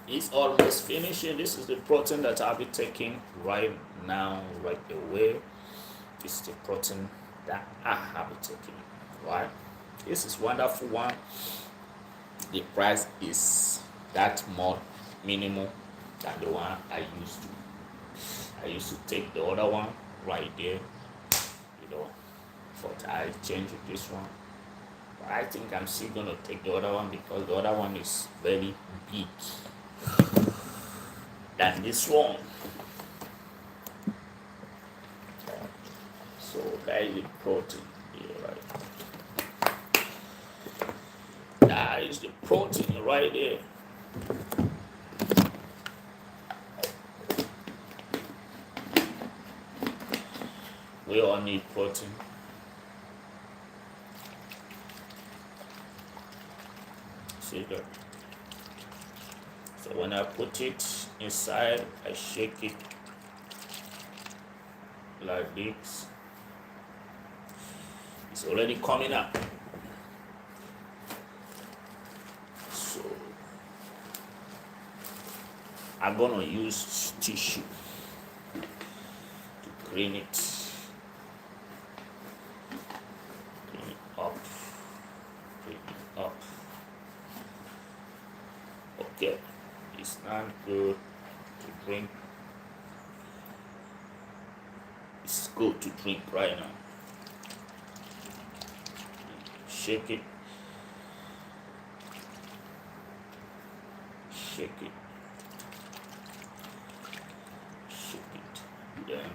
It's almost finishing. This is the protein that I'll be taking right now, right away. This is the protein that I have been taking. Right? This is wonderful one. The price is that more minimal than the one I used to. I used to take the other one right there, but I changed this one. But I think I'm still gonna take the other one because the other one is very big than this one. So that is the protein here, right? That is the protein right there. We all need protein. See that? So when I put it inside, I shake it like this. It's already coming up. So I'm gonna use tissue to clean it. Clean it up. Clean it up. Okay. It's not good to drink. It's good to drink right now. Shake it. Shake it. Shake it. Then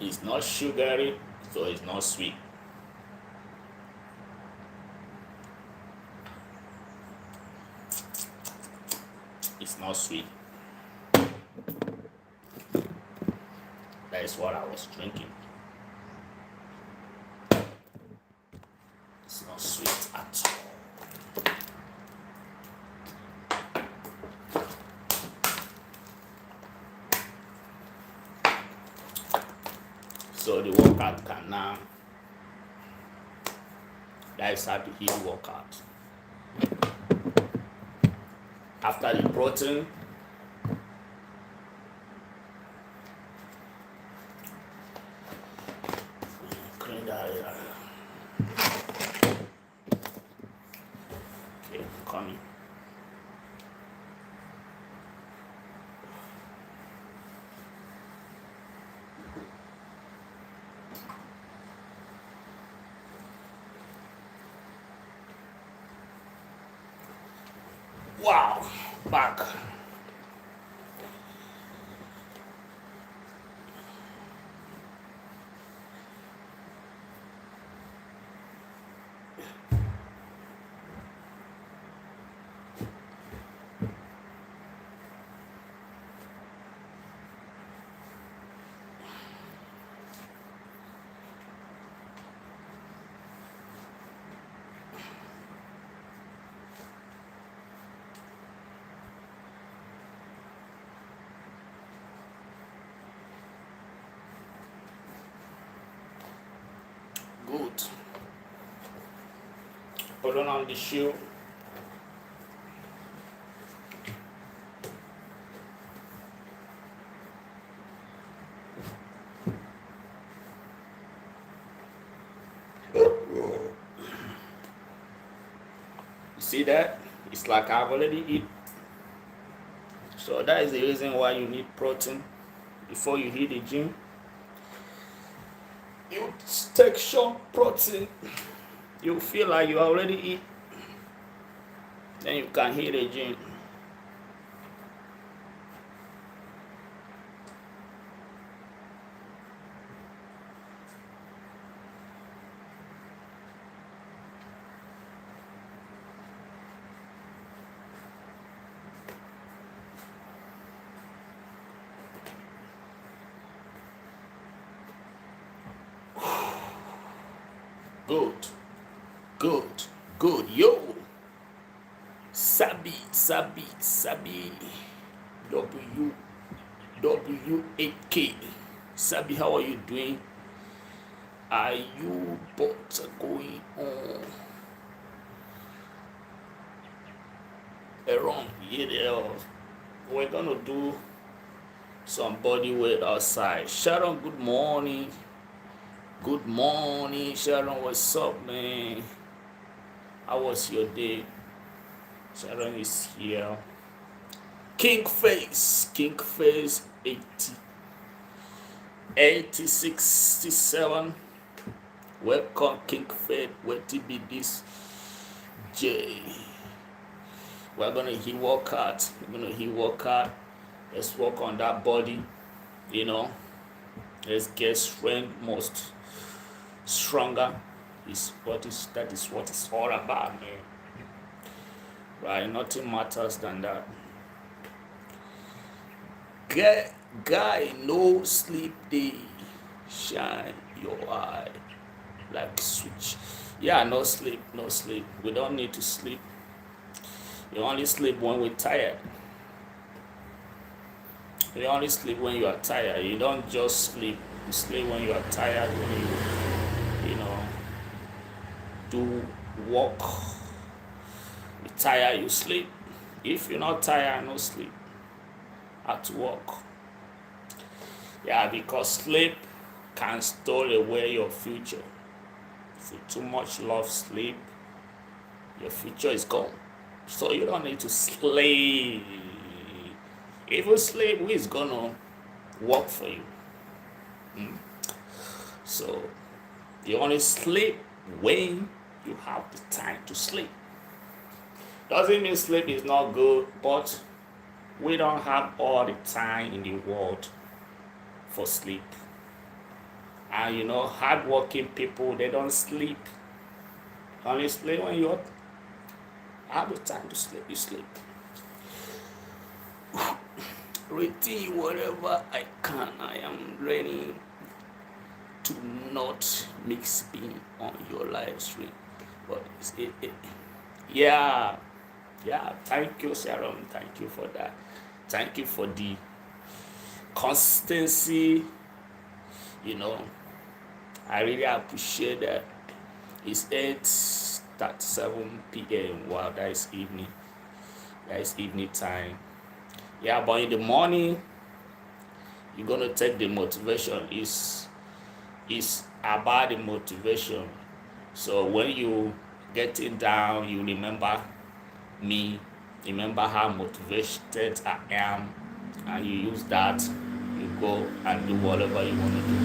it's not sugary, so it's not sweet. It's not sweet. That is what I was drinking. It's not sweet at all. So the workout can now. That is how to eat workout. After the protein, clean that area. Okay, coming. Wow, back. Good. Put on the shoe. You see that? It's like I've already eaten So that is the reason why you need protein before you hit the gym. You take short protein, you feel like you already eat, then you can hit the gym. Good, good, good. Yo, Sabi, W8K. Sabi, how are you doing? Are you both going on a run? Yeah, we're gonna do some body weight outside. Sharon, good morning. Good morning, Sharon. What's up, man? How was your day? Sharon is here. King Face 8067. Welcome, King Face. Where to be this J? We're gonna hit workout. Let's work on that body. Let's get strength most stronger. That is what it's all about, man. Right? Nothing matters than that. Guy, no sleep day. Shine your eye like switch. Yeah, no sleep. We don't need to sleep. You only sleep when we're tired. You only sleep when you are tired. You don't just sleep. You sleep when you are tired, when you do work. You're tired, you sleep. If you're not tired, no sleep at work. Yeah, because sleep can steal away your future. If you too much love sleep, your future is gone. So you don't need to sleep. If you sleep, who is gonna work for you? So you only sleep when you have the time to sleep. Doesn't mean sleep is not good, but we don't have all the time in the world for sleep. And hardworking people, they don't sleep. Only sleep when you have the time to sleep, you sleep. Retain whatever I can. I am ready to not mix being on your live stream. But yeah, thank you, Sharon. Thank you for that. Thank you for the consistency. I really appreciate that. It's 8:37 p.m. Wow, that is evening. That is evening time. Yeah, but in the morning, you're gonna take the motivation. It's about the motivation. So when you get it down, you remember me, remember how motivated I am, and you use that. You go and do whatever you want to do.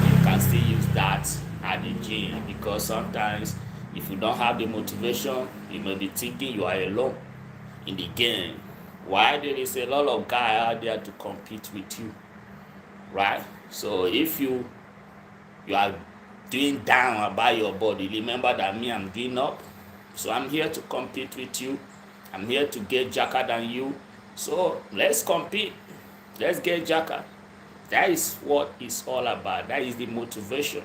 You can still use that at the gym, because sometimes if you don't have the motivation, you may be thinking you are alone in the game. Why? There is a lot of guys out there to compete with you, right? So if you are doing down about your body, remember that me, I'm doing up. So I'm here to compete with you. I'm here to get jacker than you. So let's compete. Let's get jacker. That is what it's all about. That is the motivation,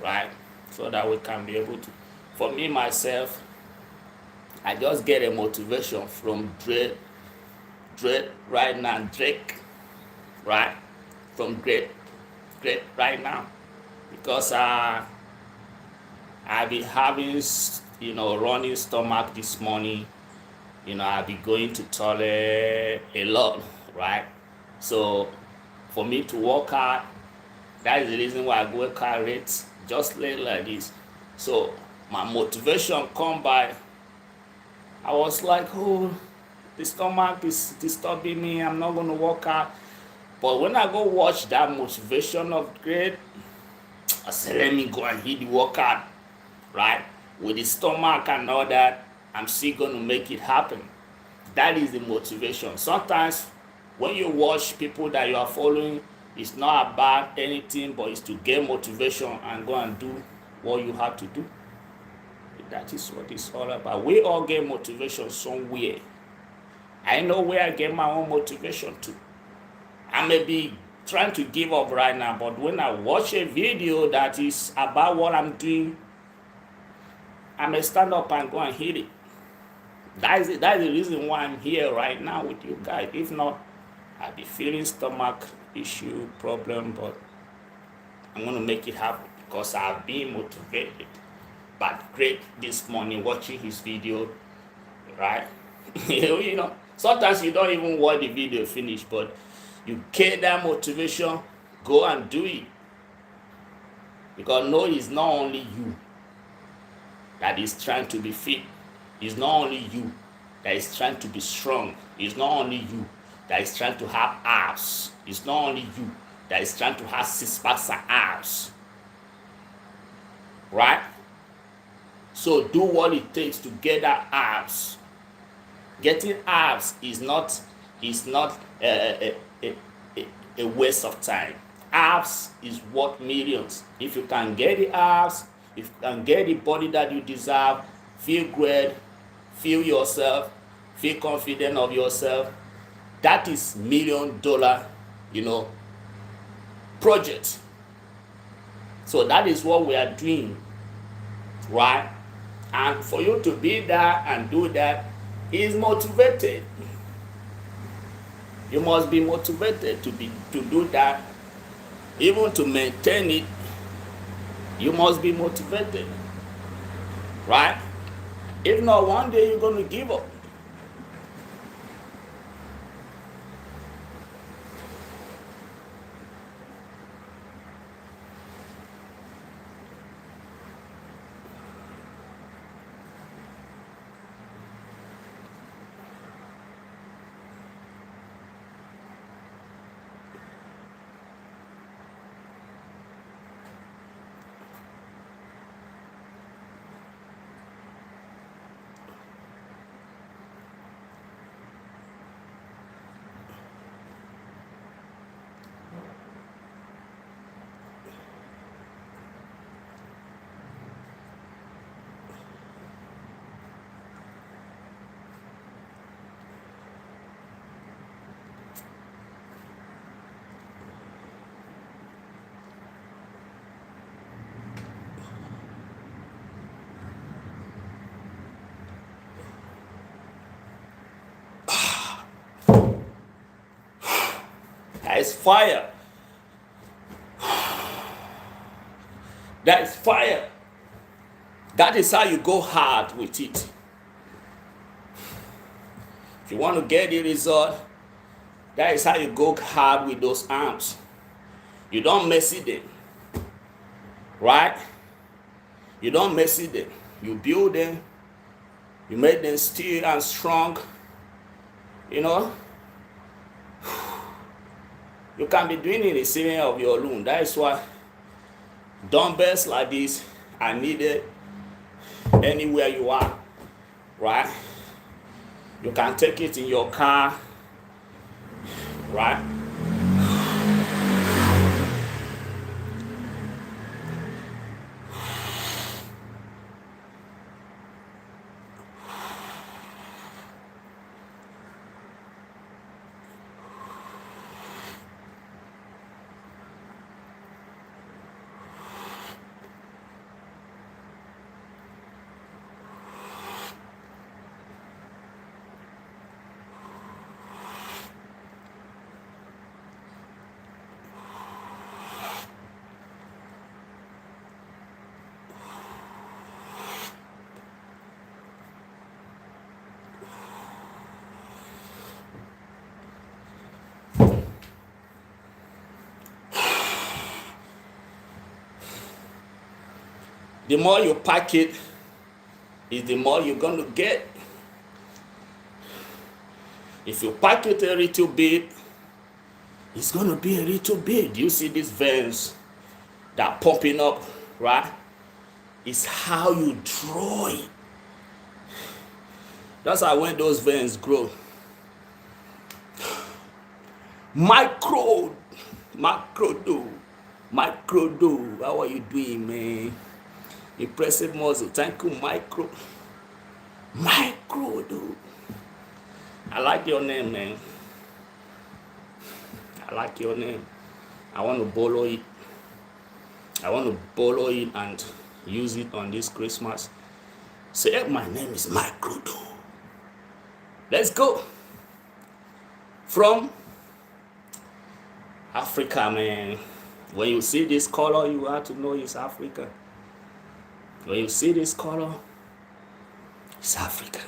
right? So that we can be able to. For me, myself, I just get a motivation from Drake right now, Drake, right? From Drake right now. Because I be having, running stomach this morning. I be going to toilet a lot, right? So for me to work out, that is the reason why I go work out rates just like this. So my motivation come by. I was like, oh, the stomach is disturbing me, I'm not going to work out. But when I go watch that motivation upgrade, I say, let me go and hit the workout, right? With the stomach and all that, I'm still going to make it happen. That is the motivation. Sometimes when you watch people that you are following, it's not about anything, but it's to get motivation and go and do what you have to do. That is what it's all about. We all get motivation somewhere. I know where I get my own motivation to. I may be trying to give up right now, but when I watch a video that is about what I'm doing, I may stand up and go and hit it. That is the reason why I'm here right now with you guys. If not, I'd be feeling stomach issue problem, but I'm going to make it happen because I've been motivated. But great this morning watching his video, right? You know, sometimes you don't even watch the video finish, but you get that motivation, go and do it. Because no, it's not only you that is trying to be fit. It's not only you that is trying to be strong. It's not only you that is trying to have abs. It's not only you that is trying to have 6 packs and abs. Right? So do what it takes to get that abs. Getting abs is not a waste of time. Abs is worth millions. If you can get the abs, if you can get the body that you deserve, feel great, feel yourself, feel confident of yourself, that is $1 million, project. So that is what we are doing, right? And for you to be there and do that is motivated. You must be motivated to do that. Even to maintain it, you must be motivated, right? If not, one day you're going to give up. That is fire. That is fire. That is how you go hard with it. If you want to get the result, that is how you go hard with those arms. You don't mess it them, right? You don't mess it them. You build them. You make them still and strong. You can be doing it in the ceiling of your room. That is why dumbbells like this are needed anywhere you are, right? You can take it in your car, right? The more you pack it, is the more you're going to get. If you pack it a little bit, it's gonna be a little bit. You see these veins that popping up, right? It's how you draw it. That's how when those veins grow. Macro do. How are you doing, man? Impressive muscle. Thank you, micro do. I like your name, man. I like your name. I want to borrow it. And use it on this Christmas. Say, hey, my name is Micro Do. Let's go. From Africa, man. When you see this color, you have to know it's Africa. When you see this color, it's Africa.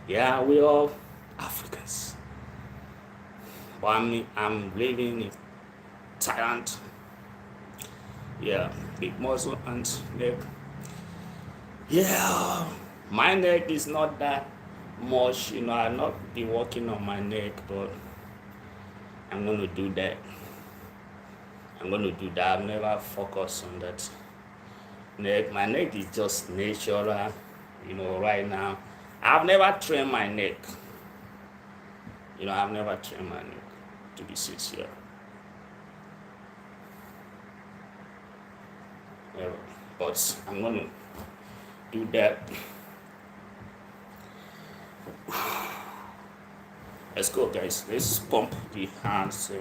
Yeah, we all Africans. But I'm living in Thailand. Yeah, big muscle and neck. Yeah, my neck is not that much, I've not been working on my neck, but I'm going to do that. I've never focused on that neck. My neck is just natural, right now. I've never trained my neck. I've never trained my neck, to be sincere. Yeah, but I'm going to do that. Let's go, guys. Let's pump the hands.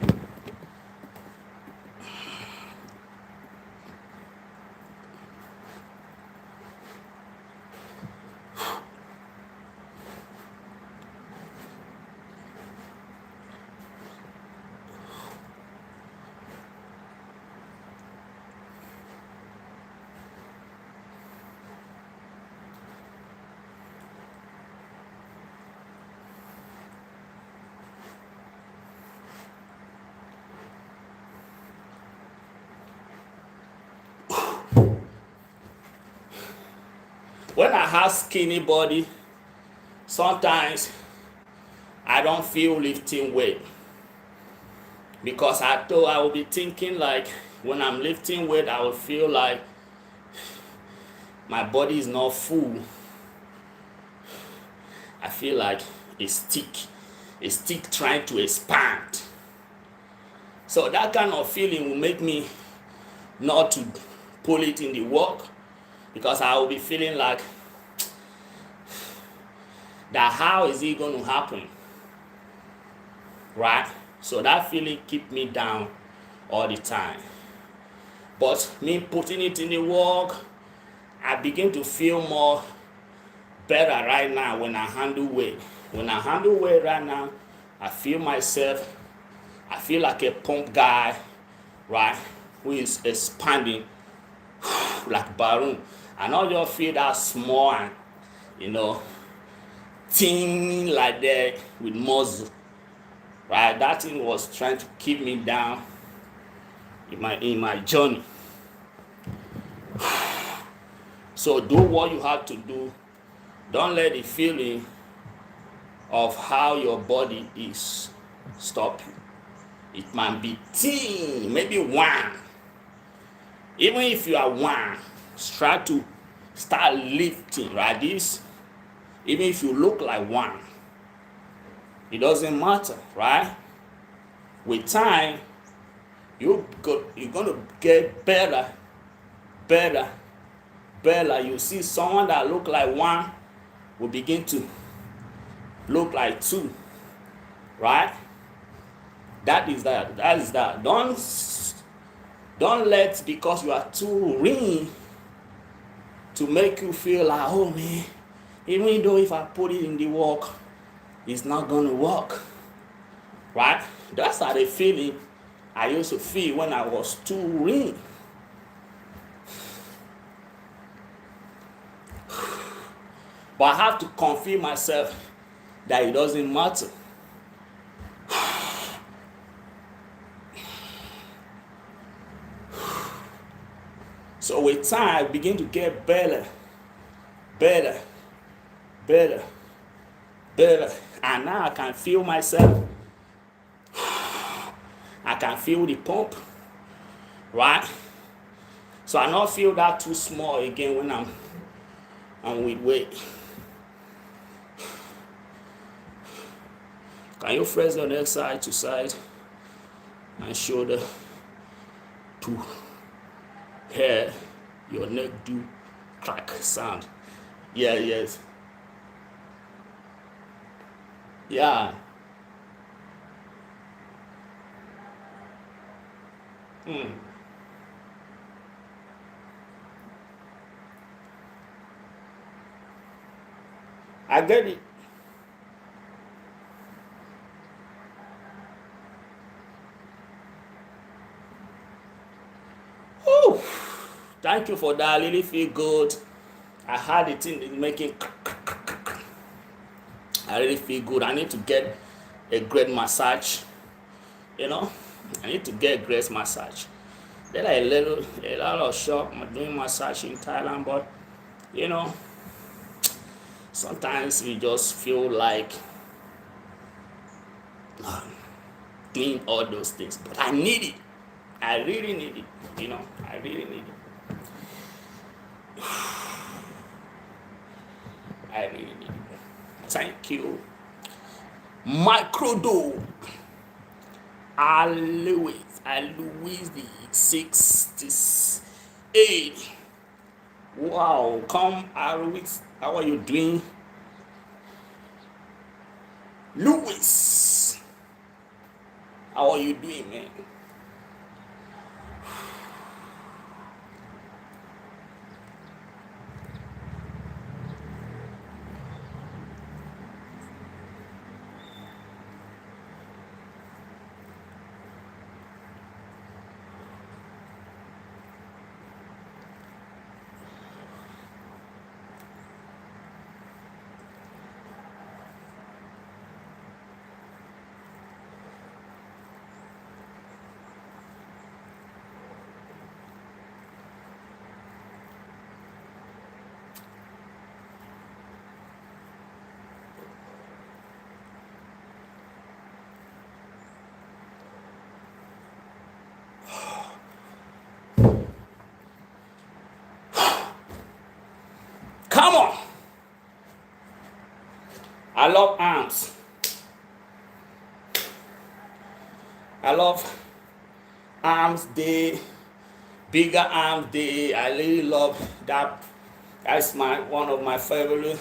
When I have skinny body, sometimes I don't feel lifting weight, because I thought I will be thinking like when I'm lifting weight, I will feel like my body is not full. I feel like a stick trying to expand. So that kind of feeling will make me not to pull it in the work, because I will be feeling like that how is it going to happen, right? So that feeling keep me down all the time. But me putting it in the work, I begin to feel more better right now when I handle weight. When I handle weight right now, I feel myself, I feel like a pump guy, right, who is expanding like balloon. I not just feel that small and, thin like that with muscle, right? That thing was trying to keep me down in my journey. So do what you have to do. Don't let the feeling of how your body is stop you. It might be thin, maybe one. Even if you are one, try to start lifting, right? This, even if you look like one, it doesn't matter, right? With time, you're gonna get better. You see someone that look like one will begin to look like two, right? That is that. Don't let, because you are too lean, to make you feel like, oh man, even though if I put it in the work, it's not gonna work, right? That's how the feeling I used to feel when I was too lean. But I have to convince myself that it doesn't matter. So with time, I begin to get better. And now I can feel myself. I can feel the pump, right? So I don't feel that too small again when I'm with weight. Can you press your neck side to side and shoulder to hear your neck do crack sound? Yeah, yes. Yeah. I get it. Oh, thank you for that. I really feel good. I had it in making. I really feel good. I need to get a great massage. You know, I need to get a great massage. There are a lot of shop doing massage in Thailand, but you know, sometimes we just feel like doing all those things. But I need it. I really need it. You know, I really need it. I really need it. Thank you. Microdo. I Louis the 68. Wow, come Louis. How are you doing? Louis. How are you doing, man? Come on. I love arms. I love arms day, bigger arms day. I really love that. That's one of my favorite.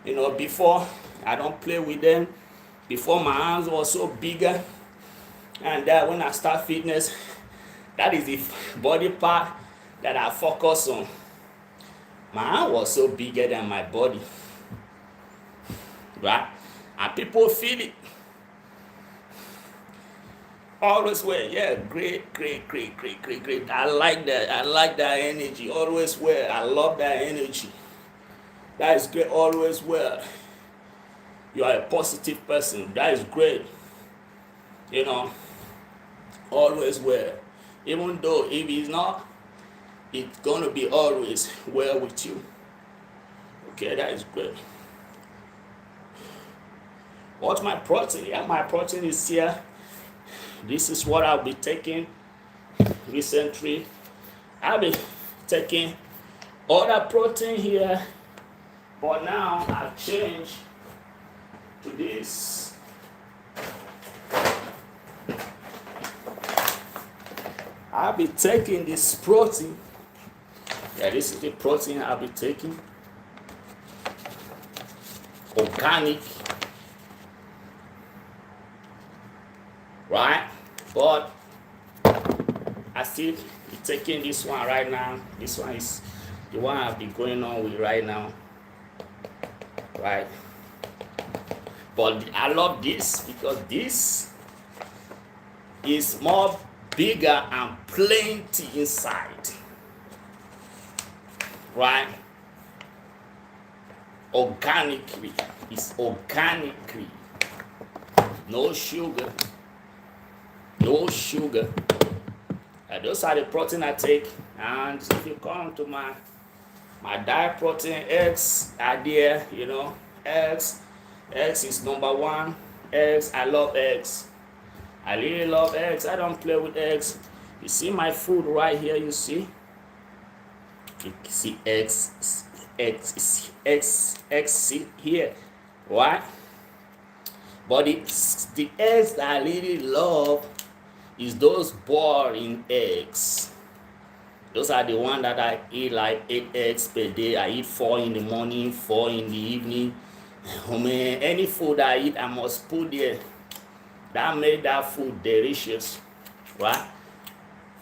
You know, before I don't play with them. Before my arms were so bigger, and that when I start fitness, that is the body part that I focus on. My arm was so bigger than my body, right? And people feel it. Always wear, yeah, great. I like that. I like that energy. Always wear. I love that energy. That is great. Always wear. You are a positive person. That is great. You know, always wear. Even though if it's not, it's gonna be always well with you. Okay, that is great. What's my protein? Yeah, my protein is here. This is what I'll be taking recently. I'll be taking other protein here, but now I've changed to this. I'll be taking this protein. Yeah, this is the protein I'll be taking. Organic. Right? But I still be taking this one right now. This one is the one I'll be going on with right now. Right? But I love this because this is more bigger and plenty inside. Right? Organically. It's organically. No sugar. No sugar. Those are the protein I take. And if you come to my diet protein, eggs are there, you know, eggs, Eggs is number one. Eggs, I love eggs. I really love eggs. I don't play with eggs. You see my food right here, you see? You see eggs see here. Why? But the eggs that I really love is those boring eggs. Those are the ones that I eat like 8 eggs per day. I eat 4 in the morning, 4 in the evening. Oh man, any food I eat, I must put there. That made that food delicious, right?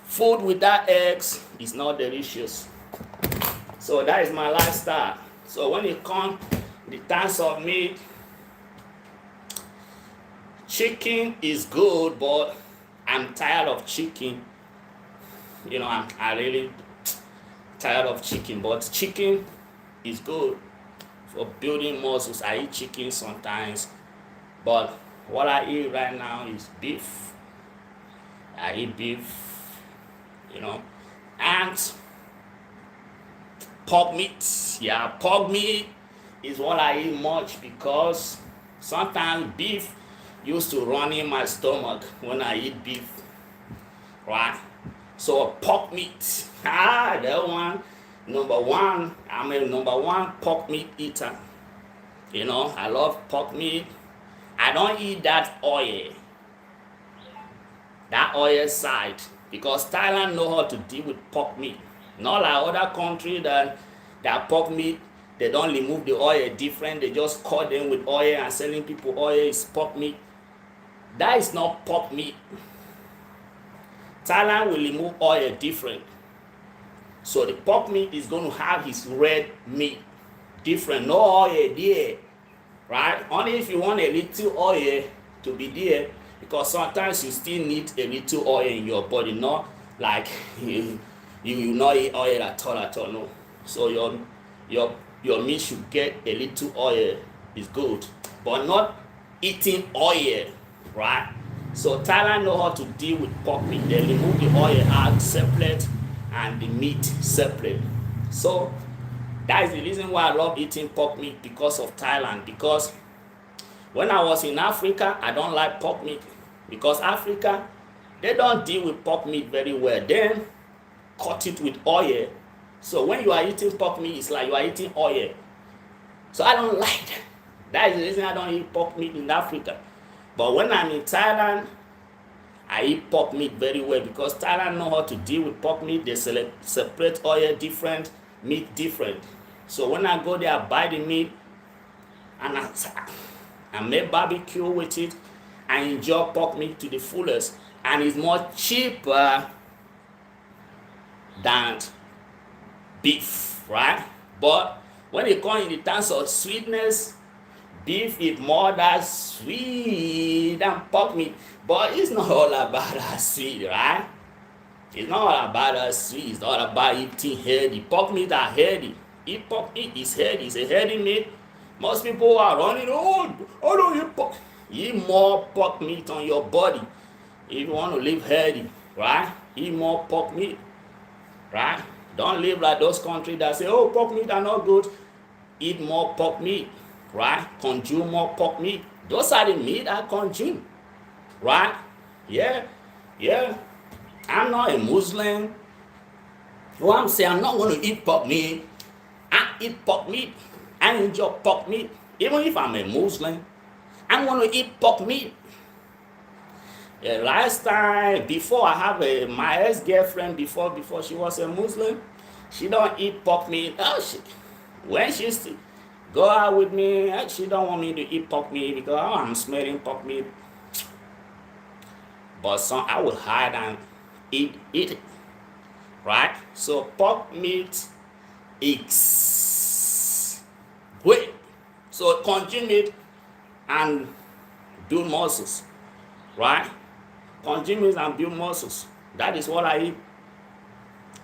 Food without eggs is not delicious. So that is my lifestyle. So when it comes the times of meat, chicken is good, but I'm tired of chicken. You know, I really tired of chicken, but chicken is good for building muscles. I eat chicken sometimes, but what I eat right now is beef. I eat beef, you know, and pork meat. Yeah, pork meat is what I eat much because sometimes beef used to run in my stomach when I eat beef, right? So pork meat, that one, number one. I'm a number one pork meat eater. You know, I love pork meat. I don't eat that oil side, because Thailand know how to deal with pork meat. Not like other countries that pork meat, they don't remove the oil different. They just cut them with oil and selling people oil is pork meat. That is not pork meat. Thailand will remove oil different. So the pork meat is going to have his red meat different. No oil there, right? Only if you want a little oil to be there, because sometimes you still need a little oil in your body, not like you not eat oil at all, no. So your meat should get a little oil, is good, but not eating oil, right? So Thailand know how to deal with pork meat. They remove the oil out separate and the meat separate. So that is the reason why I love eating pork meat, because of Thailand. Because when I was in Africa, I don't like pork meat, because Africa, they don't deal with pork meat very well. Then cut it with oil. So when you are eating pork meat, it's like you are eating oil. So I don't like that. That is the reason I don't eat pork meat in Africa. But when I'm in Thailand, I eat pork meat very well, because Thailand know how to deal with pork meat. They separate oil different, meat different. So when I go there, I buy the meat and I make barbecue with it. I enjoy pork meat to the fullest, and it's more cheaper than beef, right? But when it comes in the terms of sweetness, beef is more that sweet than pork meat. But it's not all about that sweet, right? It's not all about that sweet. It's all about eating healthy. Pork meat are healthy. Eat pork meat is healthy. It's a healthy meat. Most people are running, oh, I don't eat pork. Eat more pork meat on your body if you want to live healthy, right? Eat more pork meat, right? Don't live like those countries that say, oh, pork meat are not good. Eat more pork meat, right? Consume more pork meat. Those are the meat I consume, right? Yeah. I'm not a Muslim. What I'm saying, I'm not going to eat pork meat. I eat pork meat. I enjoy pork meat. Even if I'm a Muslim, I'm going to eat pork meat. Last time, before I have my ex-girlfriend, before she was a Muslim, she don't eat pork meat. When she used to go out with me, she don't want me to eat pork meat because I'm smelling pork meat. But I will hide and eat it, right? So pork meat is great. So consume it and build muscles, right? Consume it and build muscles. That is what I eat.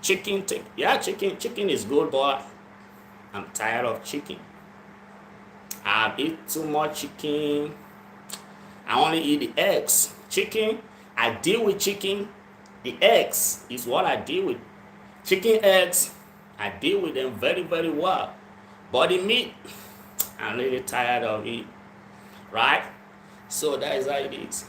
Chicken is good, but I'm tired of chicken. I eat too much chicken. I only eat the eggs. Chicken, I deal with chicken. The eggs is what I deal with. Chicken eggs, I deal with them very, very well. But the meat, I'm really tired of it. right? So that is how it is.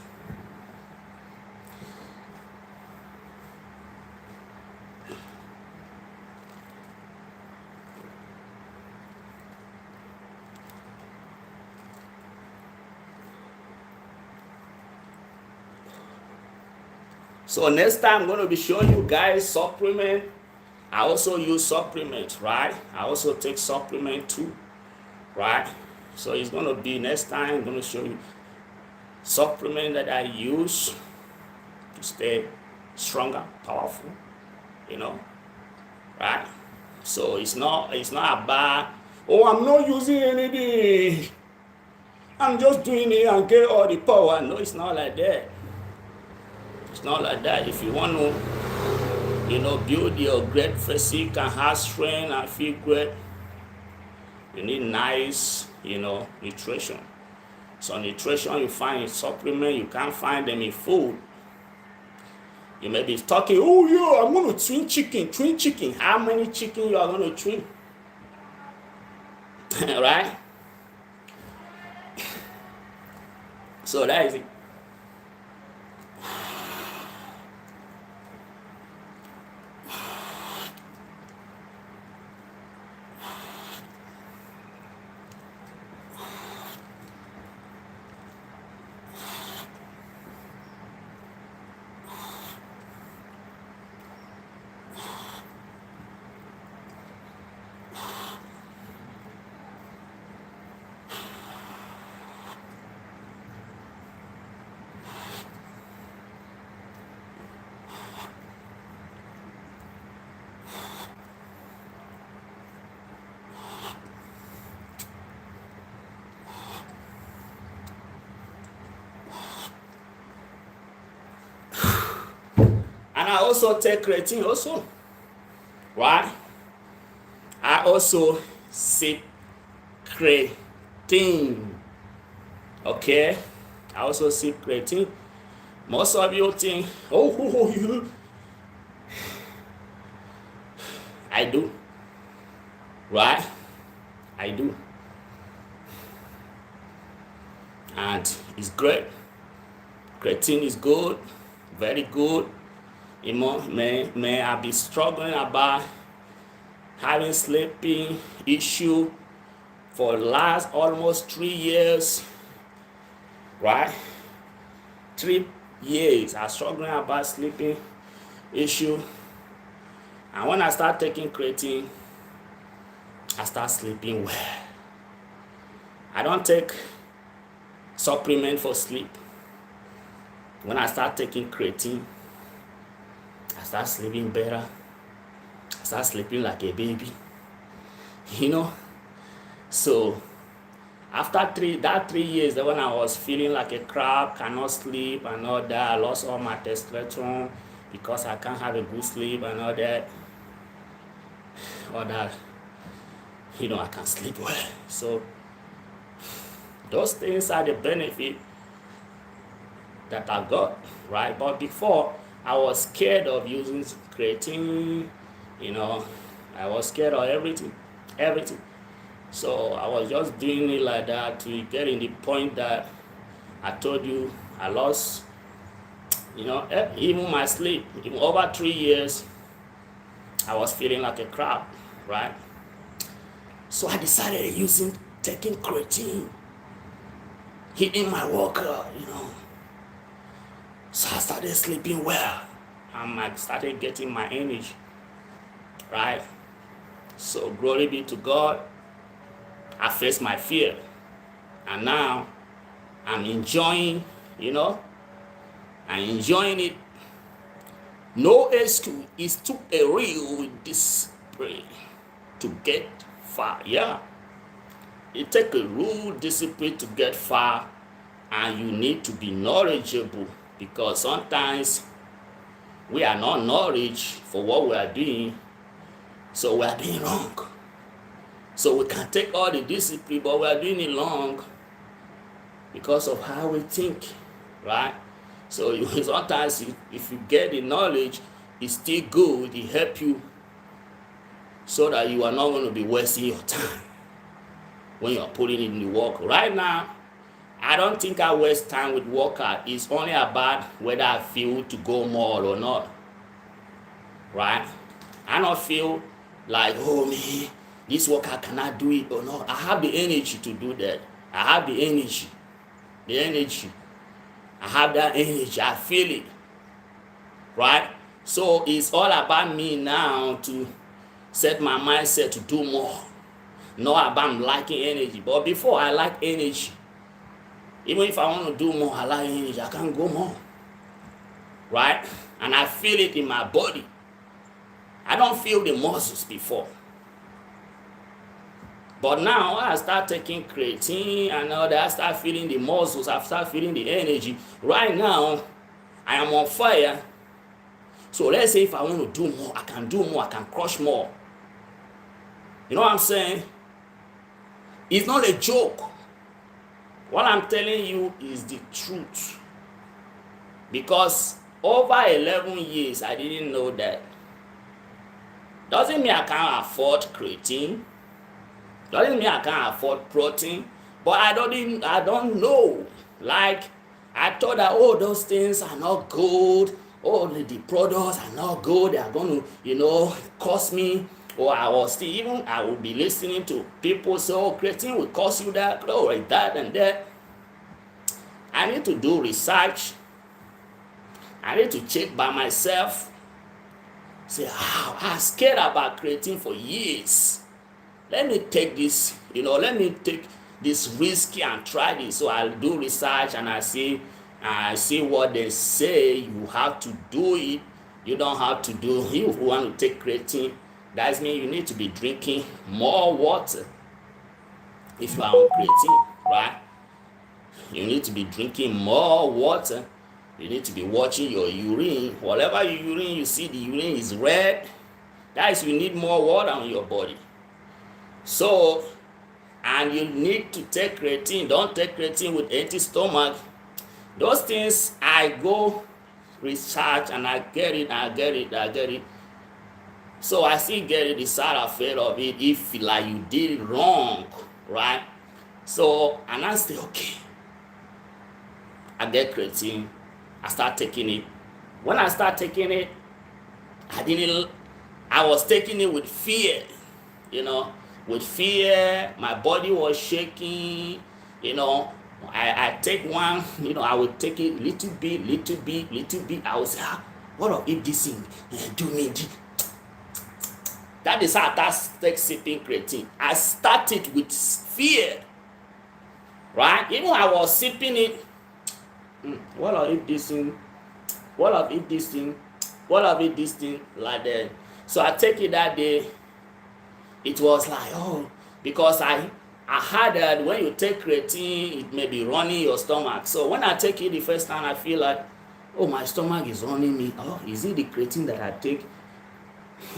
So next time I'm going to be showing you guys supplement. I also use supplement, right? I also take supplement too, right? So it's going to be next time I'm going to show you supplement that I use to stay stronger, powerful, you know, right? So it's not about, oh, I'm not using anything, I'm just doing it and get all the power. No, it's not like that. It's not like that. If you want to, build your great physique and have strength and feel great, you need nice, nutrition. So nutrition you find in supplement, you can't find them in food. You may be talking, oh yeah, I'm going to twin chicken. How many chicken you are going to twin? Right? So that is it. And I also take creatine also, right? I also sip creatine, okay? I also sip creatine. Most of you think, oh, you. I do, right? I do. And it's great. Creatine is good, very good. May I be struggling about having sleeping issue for the last almost 3 years, right? 3 years I'm struggling about sleeping issue. And when I start taking creatine, I start sleeping well. I don't take supplement for sleep. When I start taking creatine, I start sleeping better. I start sleeping like a baby. So after 3 years, when I was feeling like a crab, cannot sleep and all that, I lost all my testosterone because I can't have a good sleep and all that. I can sleep well. So those things are the benefit that I got, right? But before, I was scared of using creatine, I was scared of everything. So I was just doing it like that to get in the point that I told you I lost, even my sleep. Even over 3 years, I was feeling like a crab, right? So I decided taking creatine, hitting my workout, So I started sleeping well. And I started getting my energy, right? So glory be to God. I faced my fear. And now I'm enjoying, I'm enjoying it. No excuse. It took a real discipline to get far. Yeah. It takes a real discipline to get far, and you need to be knowledgeable, because sometimes we are not knowledge for what we are doing, so we are doing wrong. So we can take all the discipline, but we are doing it wrong because of how we think, right? So sometimes if you get the knowledge, it's still good. It helps you so that you are not going to be wasting your time when you are putting in the work. Right now, I don't think I waste time with workout. It's only about whether I feel to go more or not, right? I don't feel like, oh man, this workout cannot do it or not. I have the energy to do that. I have the energy. I have that energy. I feel it, right? So it's all about me now to set my mindset to do more. Not about liking energy. But before, I like energy. Even if I want to do more, I like energy. I can go more, right? And I feel it in my body. I don't feel the muscles before. But now I start taking creatine and all that. I start feeling the muscles. I start feeling the energy. Right now, I am on fire. So let's say if I want to do more, I can do more. I can crush more. You know what I'm saying? It's not a joke. What I'm telling you is the truth. Because over 11 years, I didn't know that. Doesn't mean I can't afford creatine. Doesn't mean I can't afford protein. But I don't know. Like, I thought that, oh, those things are not good. Oh, the products are not good. They are going to, cost me. Or I will be listening to people say, oh, creatine will cost you that, oh, like that and that. I need to do research. I need to check by myself. Say, I'm scared about creatine for years. Let me take this, let me take this risky and try this. So I'll do research and I see what they say. You have to do it. You don't have to do it. If you want to take creatine, that means you need to be drinking more water. If you are on creatine, right? You need to be drinking more water. You need to be watching your urine. Whatever urine you see, the urine is red. That is, you need more water on your body. So, and you need to take creatine. Don't take creatine with empty stomach. Those things, I go research and I get it. So I still get it, the side effect of it, if like you did it wrong, right? So, and I say, okay, I get creatine. I start taking it. When I start taking it, I was taking it with fear, with fear. My body was shaking, I take one, I would take it little bit. I would say, what if this thing do me? That is how I started sipping creatine. I started with fear, right? Even I was sipping it. What if this thing? What if this thing? What if this thing? Like that. So I take it that day. It was like, oh, because I heard that when you take creatine, it may be running your stomach. So when I take it the first time, I feel like, oh, my stomach is running me. Oh, is it the creatine that I take?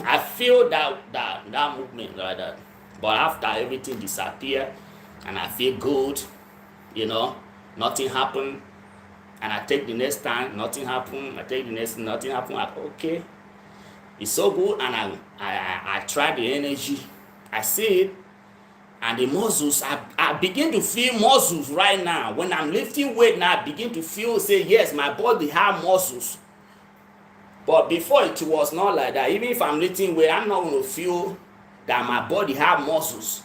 I feel that movement like that. But after everything disappeared and I feel good, nothing happened. And I take the next time, nothing happened. I take the next, nothing happened. Okay, it's so good. And I try the energy. I see it. And the muscles, I begin to feel muscles right now. When I'm lifting weight now, I begin to feel, say, yes, my body have muscles. But before, it was not like that. Even if I'm lifting weight, I'm not going to feel that my body have muscles,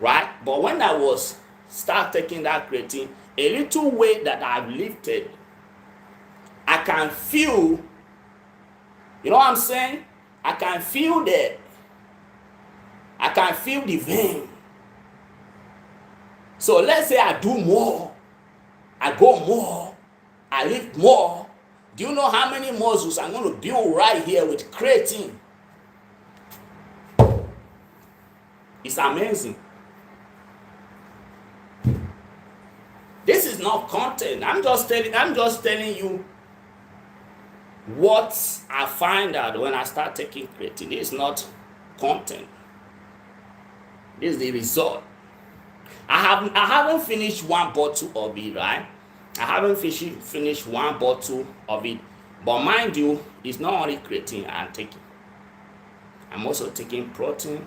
right? But when I start taking that creatine, a little weight that I've lifted, I can feel, you know what I'm saying? I can feel that. I can feel the vein. So let's say I do more, I go more, I lift more. Do you know how many muscles I'm going to build right here with creatine? It's amazing. This is not content. I'm just telling you what I find out when I start taking creatine. This is not content. This is the result. I haven't finished one bottle of it, right? I haven't finished one bottle of it. But mind you, it's not only creatine I'm taking. I'm also taking protein.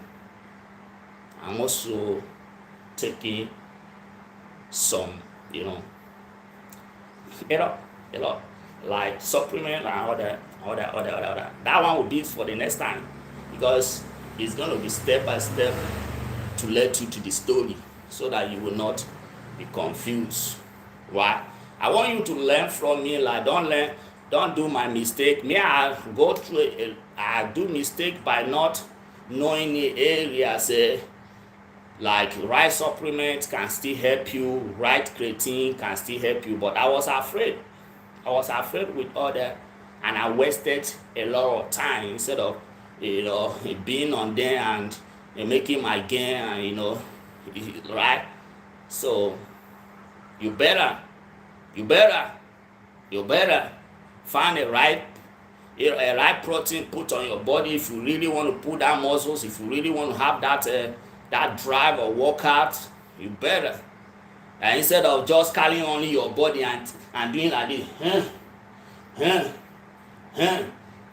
I'm also taking some, you know, a lot, like supplement and all that. That one will be for the next time, because it's going to be step by step to lead you to the story, so that you will not be confused. Right? I want you to learn from me. Like, don't do my mistake. Me, I go through I do mistake by not knowing the areas. Like, right supplement can still help you, right creatine can still help you, but I was afraid with all that, and I wasted a lot of time instead of, being on there and making my gain, and right. So you better find a right protein, put on your body if you really want to put that muscles, if you really want to have that drive or workout. You better, and instead of just carrying only your body and doing like this,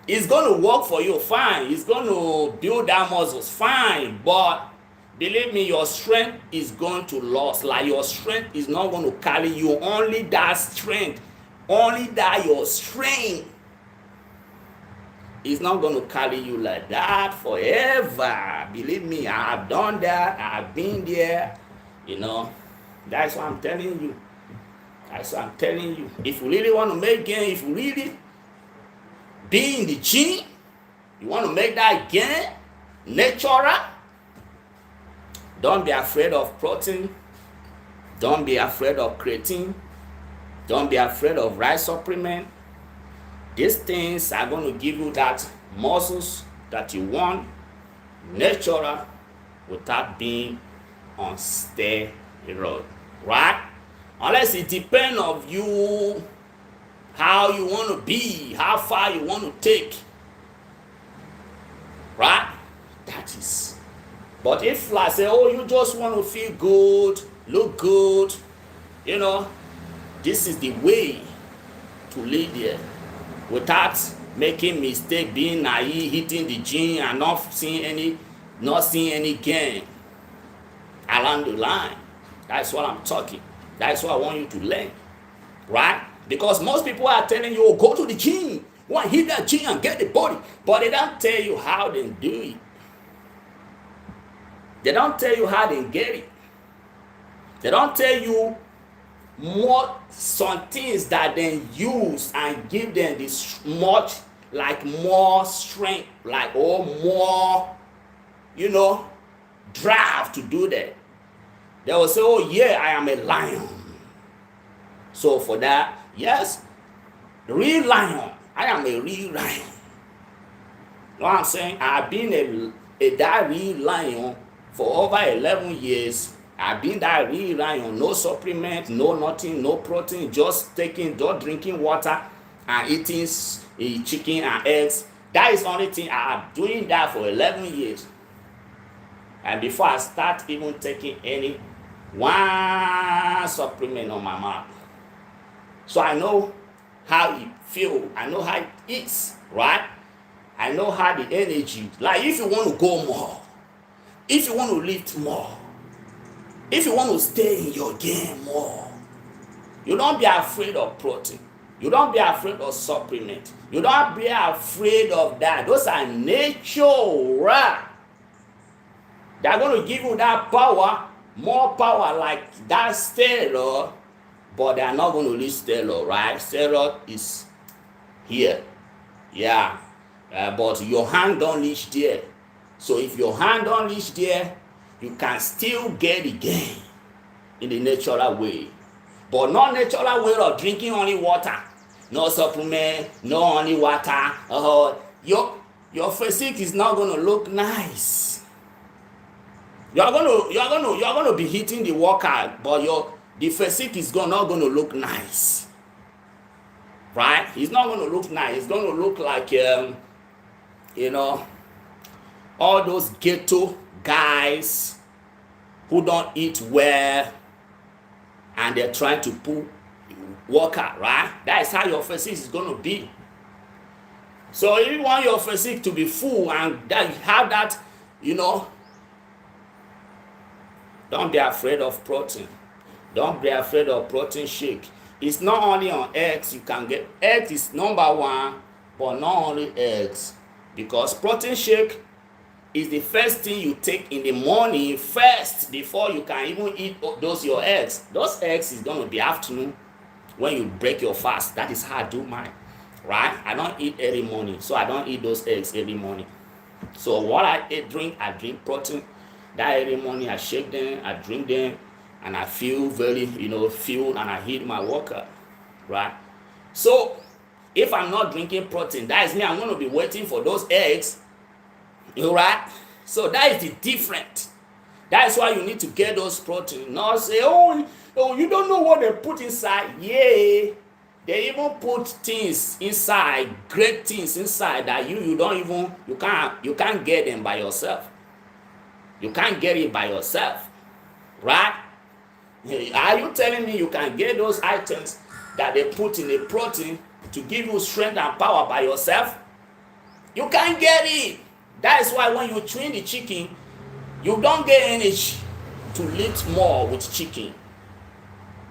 it's going to work for you, fine. It's going to build that muscles, fine. But believe me, your strength is going to lose. Like, your strength is not going to carry you. Only that strength, your strength is not going to carry you like that forever. Believe me, I've done that. I've been there. That's what I'm telling you. If you really want to make gain, if you really be in the gym, you want to make that gain natural, don't be afraid of protein. Don't be afraid of creatine. Don't be afraid of rice supplement. These things are going to give you that muscles that you want, natural, without being on steroid, right? Unless it depends on you, how you want to be, how far you want to take, right? That is. But if, like, say, oh, you just want to feel good, look good, this is the way to lead there, without making mistake, being naive, hitting the gym and not seeing any gain along the line. That's what I'm talking. That's what I want you to learn, right? Because most people are telling you, oh, go to the gym, go and hit that gym and get the body, but they don't tell you how they do it. They don't tell you how they get it. They don't tell you some things that they use and give them this much, like, more strength, like, more, drive to do that. They will say, oh yeah, I am a lion. So for that, yes, real lion. I am a real lion. You know what I'm saying? I've been that real lion for over 11 years. I've been that real lion. No supplement, no nothing, no protein, just drinking water and eating chicken and eggs. That is the only thing. I'm doing that for 11 years. And before I start even taking any one supplement on my mouth. So I know how it feels. I know how it is, right? I know how the energy. Like, if you want to go more, if you want to lift more, if you want to stay in your game more, you don't be afraid of protein. You don't be afraid of supplement. You don't be afraid of that. Those are natural. They're going to give you that power, more power, like that steroid, but they are not going to reach steroid, right? Steroid is here. Yeah. But your hand don't reach there. So if your hand don't reach there, you can still get the gain in the natural way. But not natural way of drinking only water. No supplement, no only water. Your physique is not going to look nice. You're going to be hitting the workout, but the physique is not going to look nice. Right? It's not going to look nice. It's going to look like all those ghetto guys who don't eat well and they're trying to work out, right? That is how your physique is going to be. So if you want your physique to be full and that you have that, don't be afraid of protein. Don't be afraid of protein shake. It's not only on eggs you can get. Eggs is number one, but not only eggs. Because protein shake is the first thing you take in the morning first before you can even eat those your eggs. Those eggs is gonna be afternoon when you break your fast. That is how I do mine. Right? I don't eat early morning, so I don't eat those eggs every morning. So what I drink protein. That early morning I shake them, I drink them, and I feel very, fueled, and I hit my workout. Right? So if I'm not drinking protein, that is me, I'm gonna be waiting for those eggs. Right? So that is the difference. That's why you need to get those protein. Not say, oh, you don't know what they put inside. Yeah, they even put things inside, great things inside that you don't even you can't get them by yourself. You can't get it by yourself, right? Are you telling me you can get those items that they put in the protein to give you strength and power by yourself? You can't get it. That is why when you train the chicken, you don't get energy to lift more with chicken.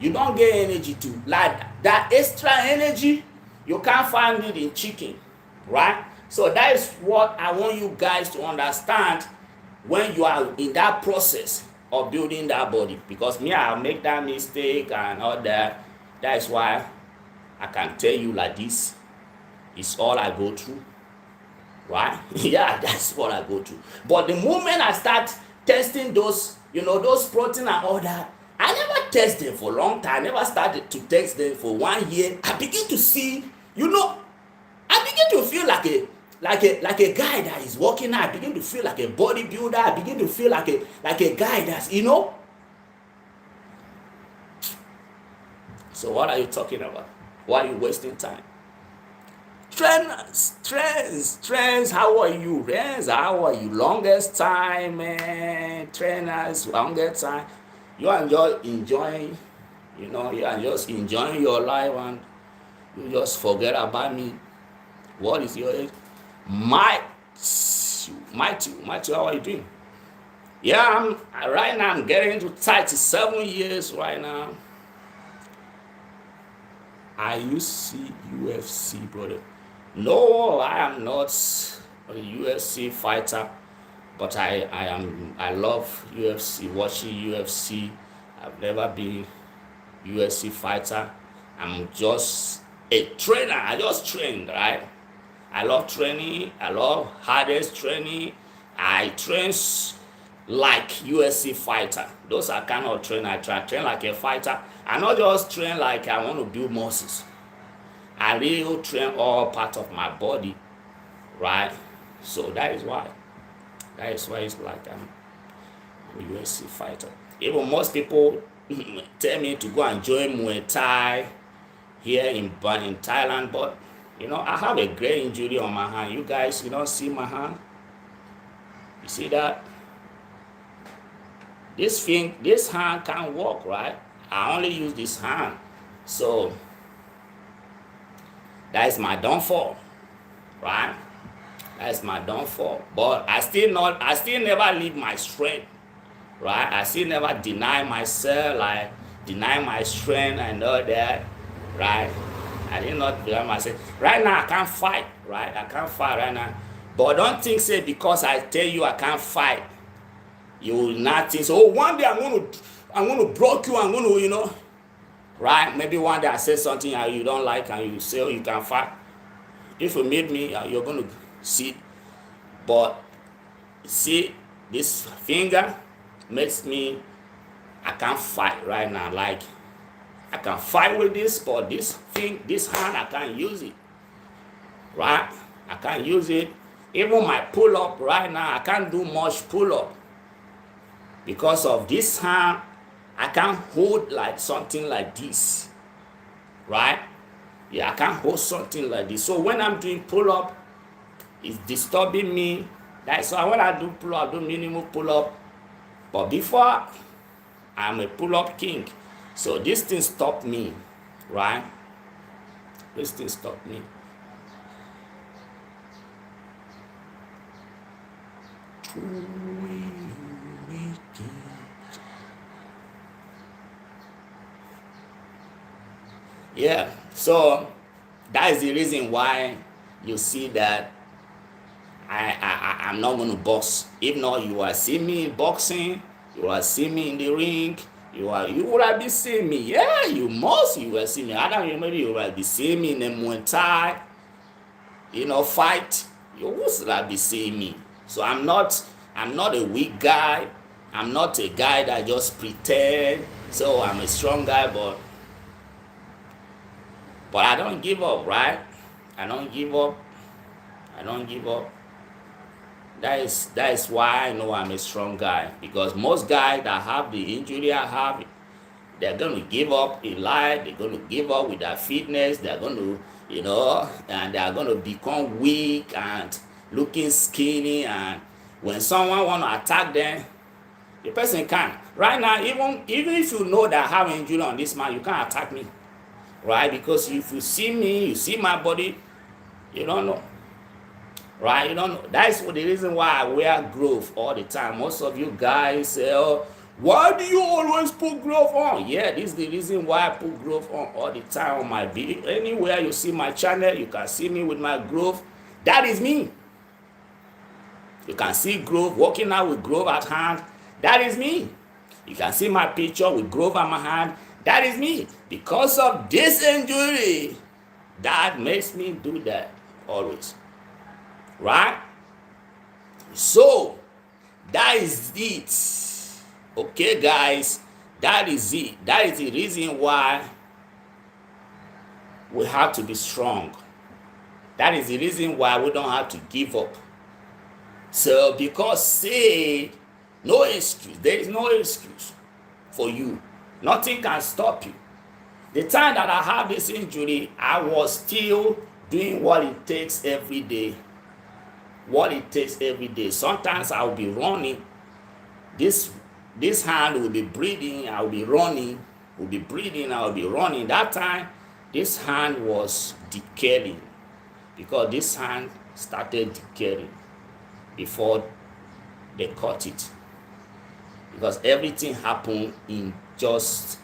You don't get energy to like that extra energy. You can't find it in chicken, right? So that is what I want you guys to understand when you are in that process of building that body. Because me, I make that mistake and all that. That is why I can tell you like this. It's all I go through. Right? Yeah, that's what I go through. But the moment I start testing those, those protein and all that, I never test them for a long time. I never started to test them for 1 year. I begin to see, I begin to feel like a guy that is working out. I begin to feel like a bodybuilder. I begin to feel like a guy that's, So what are you talking about? Why are you wasting time? Trainers, how are you? Trainers, how are you? Longest time, man. Trainers, longest time. You are just enjoying, you are just enjoying your life, and you just forget about me. What is your age? Matthew, how are you doing? Yeah, right now I'm getting into 37 years right now. Are you see UFC, brother? No, I am not a UFC fighter, but I love UFC, watching UFC. I've never been UFC fighter. I'm just a trainer. I just train, right? I love training. I love hardest training. I train like UFC fighter. Those are kind of train I train like a fighter. I not just train like I want to build muscles. I really train all parts of my body, right? So that is why it's like I'm a UFC fighter. Even most people tell me to go and join Muay Thai here in Thailand, but I have a great injury on my hand. You guys, see my hand? You see that? This hand can't work, right? I only use this hand, so that is my downfall, right? That's my downfall. But I still never leave my strength, right? I still never deny myself, like deny my strength and all that, right? I did not deny myself. Right now I can't fight, right? I can't fight right now. But don't think say because I tell you I can't fight, you will not think so. One day I'm gonna block you. I'm gonna, right? Maybe one day I say something you don't like and you say, oh, you can fight. If you meet me, you're gonna see. But see, this finger makes me, I can't fight right now. Like I can fight with this, but this hand, I can't use it. Right? I can't use it. Even my pull up right now, I can't do much pull up because of this hand. I can't hold like something like this, right? Yeah, I can't hold something like this. So when I'm doing pull up, it's disturbing me. That's why when I do pull up, I do minimum pull up. But before, I'm a pull up king. So this thing stopped me, right? This thing stopped me. Yeah. So that is the reason why you see that I'm not going to box. If not, you will see me boxing. You will see me in the ring. You would have been seeing me. Yeah, you must. You will see me. I don't know. Maybe you will be seeing me in a Muay Thai, fight. You would have been seeing me. So I'm not. I'm not a weak guy. I'm not a guy that just pretend. So I'm a strong guy, but I don't give up, right? I don't give up. I don't give up. That is why I know I'm a strong guy, because most guys that have the injury I have, they're going to give up in life. They're going to give up with their fitness. They're going to, and they're going to become weak and looking skinny. And when someone want to attack them, the person can't. Right now, even if you know that I have an injury on this man, you can't attack me, right? Because if you see me, you see my body, you don't know. Right? You don't know. That's the reason why I wear glove all the time. Most of you guys say, oh, why do you always put glove on? Yeah, this is the reason why I put glove on all the time on my video. Anywhere you see my channel, you can see me with my glove. That is me. You can see glove, walking out with glove at hand. That is me. You can see my picture with glove at my hand. That is me. Because of this injury, that makes me do that always. Right? So that is it. Okay, guys, that is it. That is the reason why we have to be strong. That is the reason why we don't have to give up. So because say no excuse, there is no excuse for you. Nothing can stop you. The time that I have this injury, I was still doing what it takes every day. Sometimes I will be running. This hand will be breathing. I will be running. I will be running. That time, this hand was decaying, because this hand started decaying before they cut it. Because everything happened in just,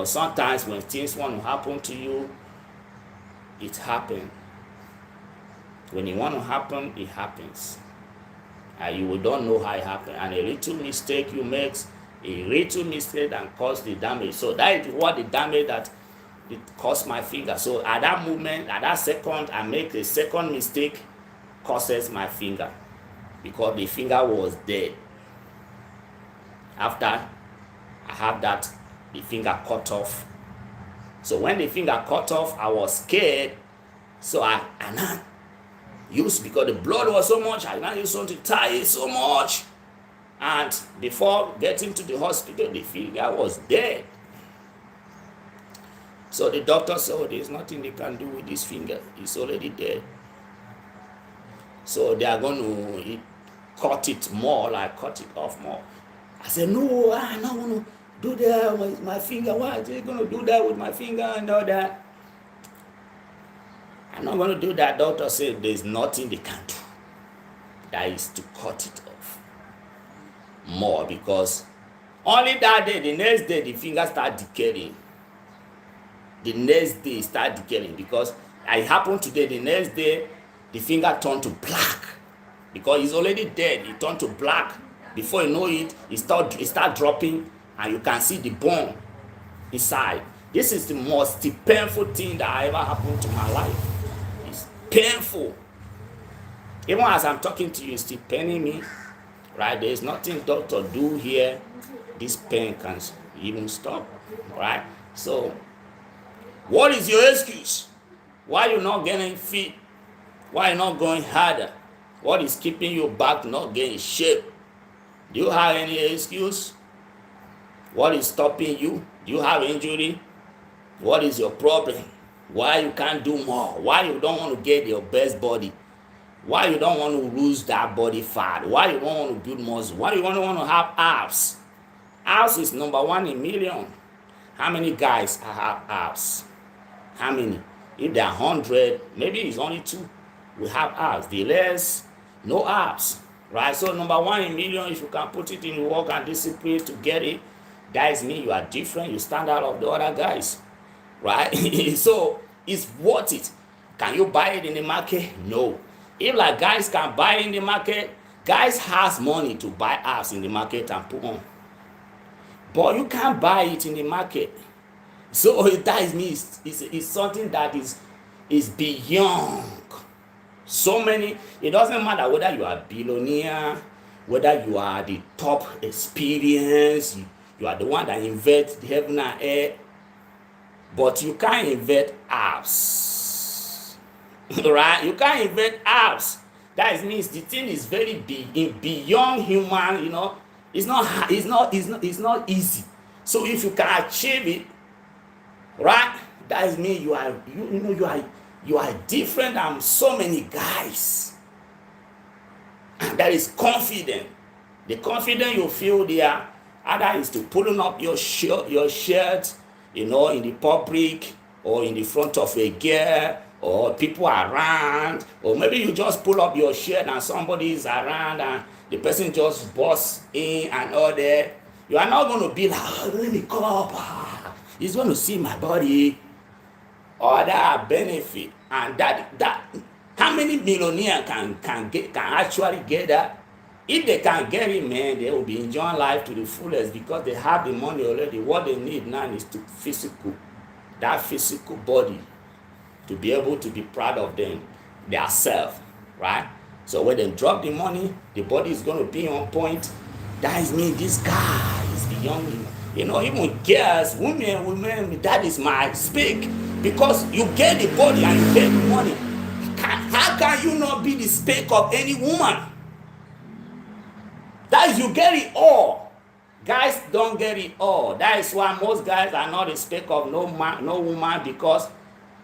sometimes when things want to happen to you, it happens. When it want to happen, it happens. And you don't know how it happened. And a little mistake you make, that cause the damage. So that is what the damage that it caused my finger. So at that moment, at that second, I make a second mistake, causes my finger. Because the finger was dead. After I have that, the finger cut off. So when the finger cut off, I was scared. So I used, because the blood was so much, I now used something to tie it so much. And before getting to the hospital, the finger was dead. So the doctor said, oh, there's nothing they can do with this finger. It's already dead. So they are going to cut it off more. I said, no, I'm not going to do that with my finger. Why are they going to do that with my finger and all that? I'm not going to do that. Doctor said there's nothing they can do. That is to cut it off more, because only that day, the next day, the finger start decaying. Because it happened today. The next day, the finger turned to black, because it's already dead. It turned to black. Before you know it, it start dropping, and you can see the bone inside. This is the most painful thing that ever happened to my life. Painful. Even as I'm talking to you, it's still paining me. Right? There's nothing doctor do here. This pain can even stop. Right? So, what is your excuse? Why you not getting fit? Why you not going harder? What is keeping you back, not getting shape? Do you have any excuse? What is stopping you? Do you have injury? What is your problem? Why you can't do more? Why you don't want to get your best body? Why you don't want to lose that body fat? Why you don't want to build muscle? Why you don't want to have abs? Abs is number 1 in million. How many guys have abs? How many? If there are 100, maybe it's only 2 we have abs. The rest, no abs. Right? So number 1 in million, if you can put it in work and discipline to get it, that is me. You are different. You stand out of the other guys. right? So it's worth it. Can you buy it in the market? No. If like guys can buy in the market, guys has money to buy apps in the market and put on, but you can't buy it in the market. So that is me. It's something that is beyond so many. It doesn't matter whether you are a billionaire, whether you are the top experience, you are the one that invent heaven and earth, but you can't invent apps. Right? You can't invent apps. That means the thing is very big, beyond human. It's not easy. So if you can achieve it, right? That means you are different than so many guys. And that is confident. The confidence you feel there, either is to pulling up your shirt, in the public, or in the front of a girl, or people around, or maybe you just pull up your shirt and somebody is around and the person just busts in and all that. You are not going to be like, oh, let me come up. He's going to see my body. All that benefit. And that how many millionaires can actually get that? If they can get it, man, they will be enjoying life to the fullest because they have the money already. What they need now is that physical body, to be able to be proud of their self, right? So when they drop the money, the body is going to be on point. That is me. This guy is beyond me. Even girls, women, that is my speak. Because you get the body and you get the money. How can you not be the speck of any woman? That is, you get it all. Guys don't get it all. That is why most guys are not the speck of no woman, because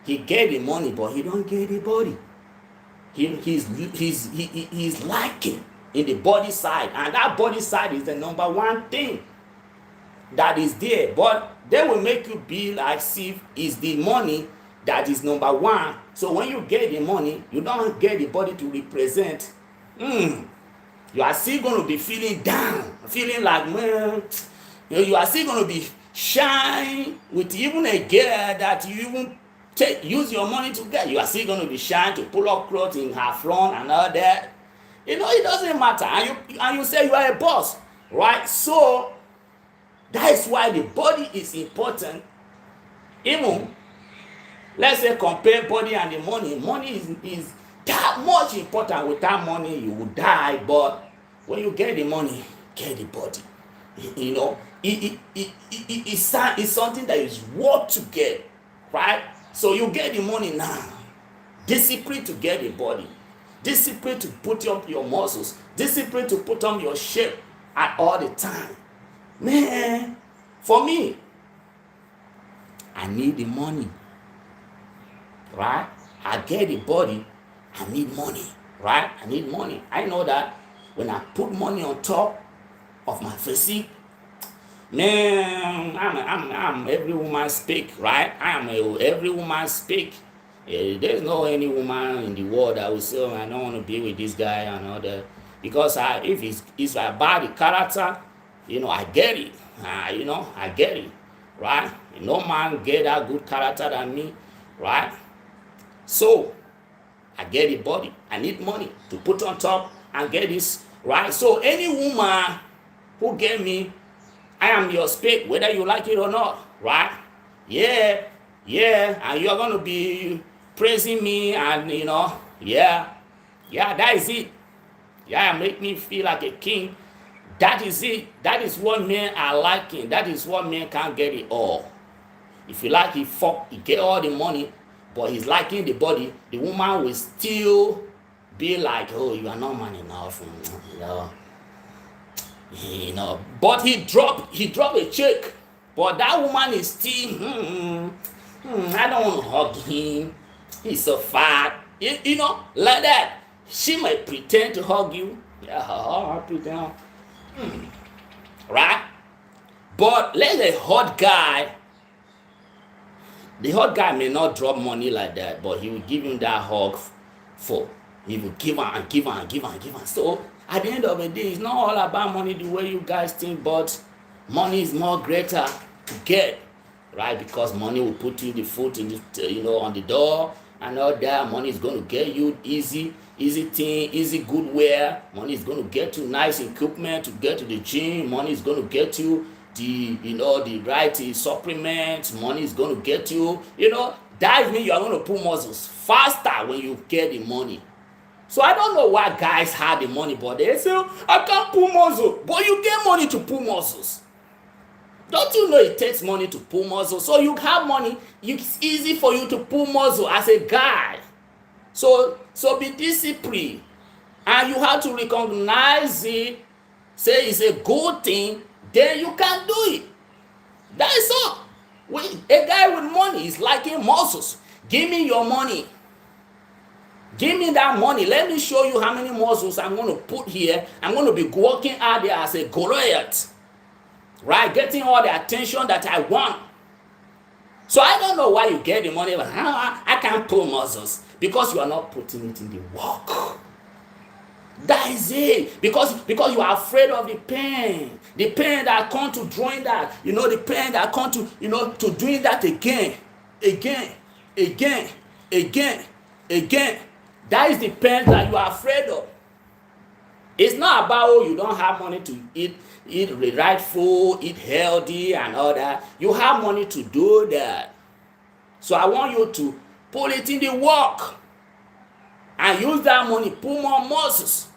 he get the money, but he don't get the body. He's lacking in the body side, and that body side is the number one thing that is there. But they will make you be like if it's the money that is number one. So when you get the money, you don't get the body to represent. You are still going to be feeling down, feeling like, man, you are still going to be shy with even a girl that you even use your money to get. You are still going to be shy to pull up clothes in her front and all that. It doesn't matter. And you say you are a boss, right? So that is why the body is important. Even, let's say, compare body and the money. Money is that much important. Without money, you will die. But when you get the money, get the body. It's something that is worth to get, right? So you get the money now. Discipline to get the body. Discipline to put up your muscles. Discipline to put on your shape at all the time. Man, for me, I need the money, right? I get the body, I need money, right? I need money. I know that when I put money on top of my physique, man, I'm every woman speak, right? Every woman speak. There's no any woman in the world that will say, oh, I don't want to be with this guy and all that. Because if it's about the character, I get it. I get it, right? No man get that good character than me, right? So I get the body. I need money to put on top and get this, right? So any woman who get me, I am your spec, whether you like it or not, right? Yeah, and you're gonna be praising me, and yeah, that is it. Yeah, make me feel like a king. That is it. That is what men are liking. That is what men can't get it all. If you like it, he get all the money, but he's liking the body, the woman will still be like, oh, you are not man enough, But he dropped a check, but that woman is still, I don't want to hug him. He's so fat, like that. She might pretend to hug you. Yeah, I'll pretend. Right? But let the hot guy may not drop money like that, but he will give him that hug he will give and give and give and give. So at the end of the day, it's not all about money the way you guys think, but money is more greater to get, right? Because money will put you the foot in the on the door and all that. Money is going to get you easy thing, easy good wear. Money is going to get you nice equipment to get to the gym. Money is going to get you the right supplements. Money is going to get you, that means you are going to pull muscles faster when you get the money. So I don't know why guys have the money, but they say, I can't pull muscle. But you get money to pull muscles. Don't you know it takes money to pull muscle? So you have money, it's easy for you to pull muscle as a guy. So be disciplined. And you have to recognize it, say it's a good thing, then you can do it. That is all. A guy with money is liking muscles. Give me your money. Give me that money. Let me show you how many muscles I'm going to put here. I'm going to be working out there as a Goliath. Right? Getting all the attention that I want. So I don't know why you get the money, but I can't pull muscles. Because you are not putting it in the work. That is it. Because you are afraid of the pain. The pain that comes to doing that. The pain that comes to, to doing that again. That is the pain that you are afraid of. It's not about you don't have money to eat the right food, eat healthy and all that. You have money to do that. So I want you to put it in the work and use that money, pull more muscles.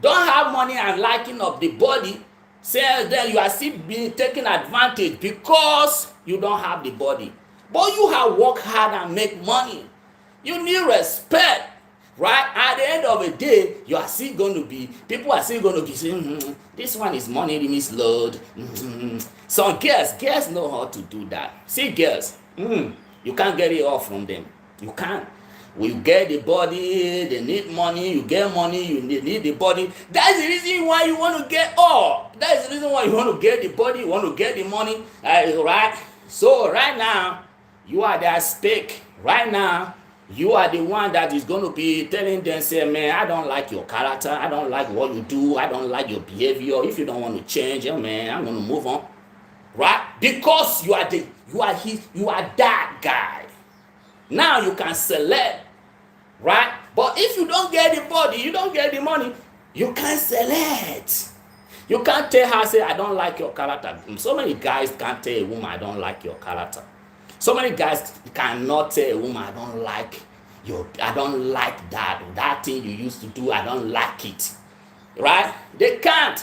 Don't have money and liking of the body. Say then you are still being taken advantage because you don't have the body. But you have worked hard and make money. You need respect. Right? At the end of the day, people are still going to be saying, this one is money misload. Some girls know how to do that. See girls, you can't get it all from them. You can't. When you get the body, they need money, you get money, you need the body. That's the reason why you want to get all. That's the reason why you want to get the body, you want to get the money. Right? So right now, you are at stake. Right now, you are the one that is going to be telling them, say, man, I don't like your character. I don't like what you do. I don't like your behavior. If you don't want to change, man, I'm going to move on. Right? Because you are that guy. Now you can select. Right? But if you don't get the body, you don't get the money, you can't select. You can't tell her, say, I don't like your character. So many guys can't tell a woman, I don't like your character. So many guys cannot tell a woman, I don't like that thing you used to do, I don't like it. Right? They can't.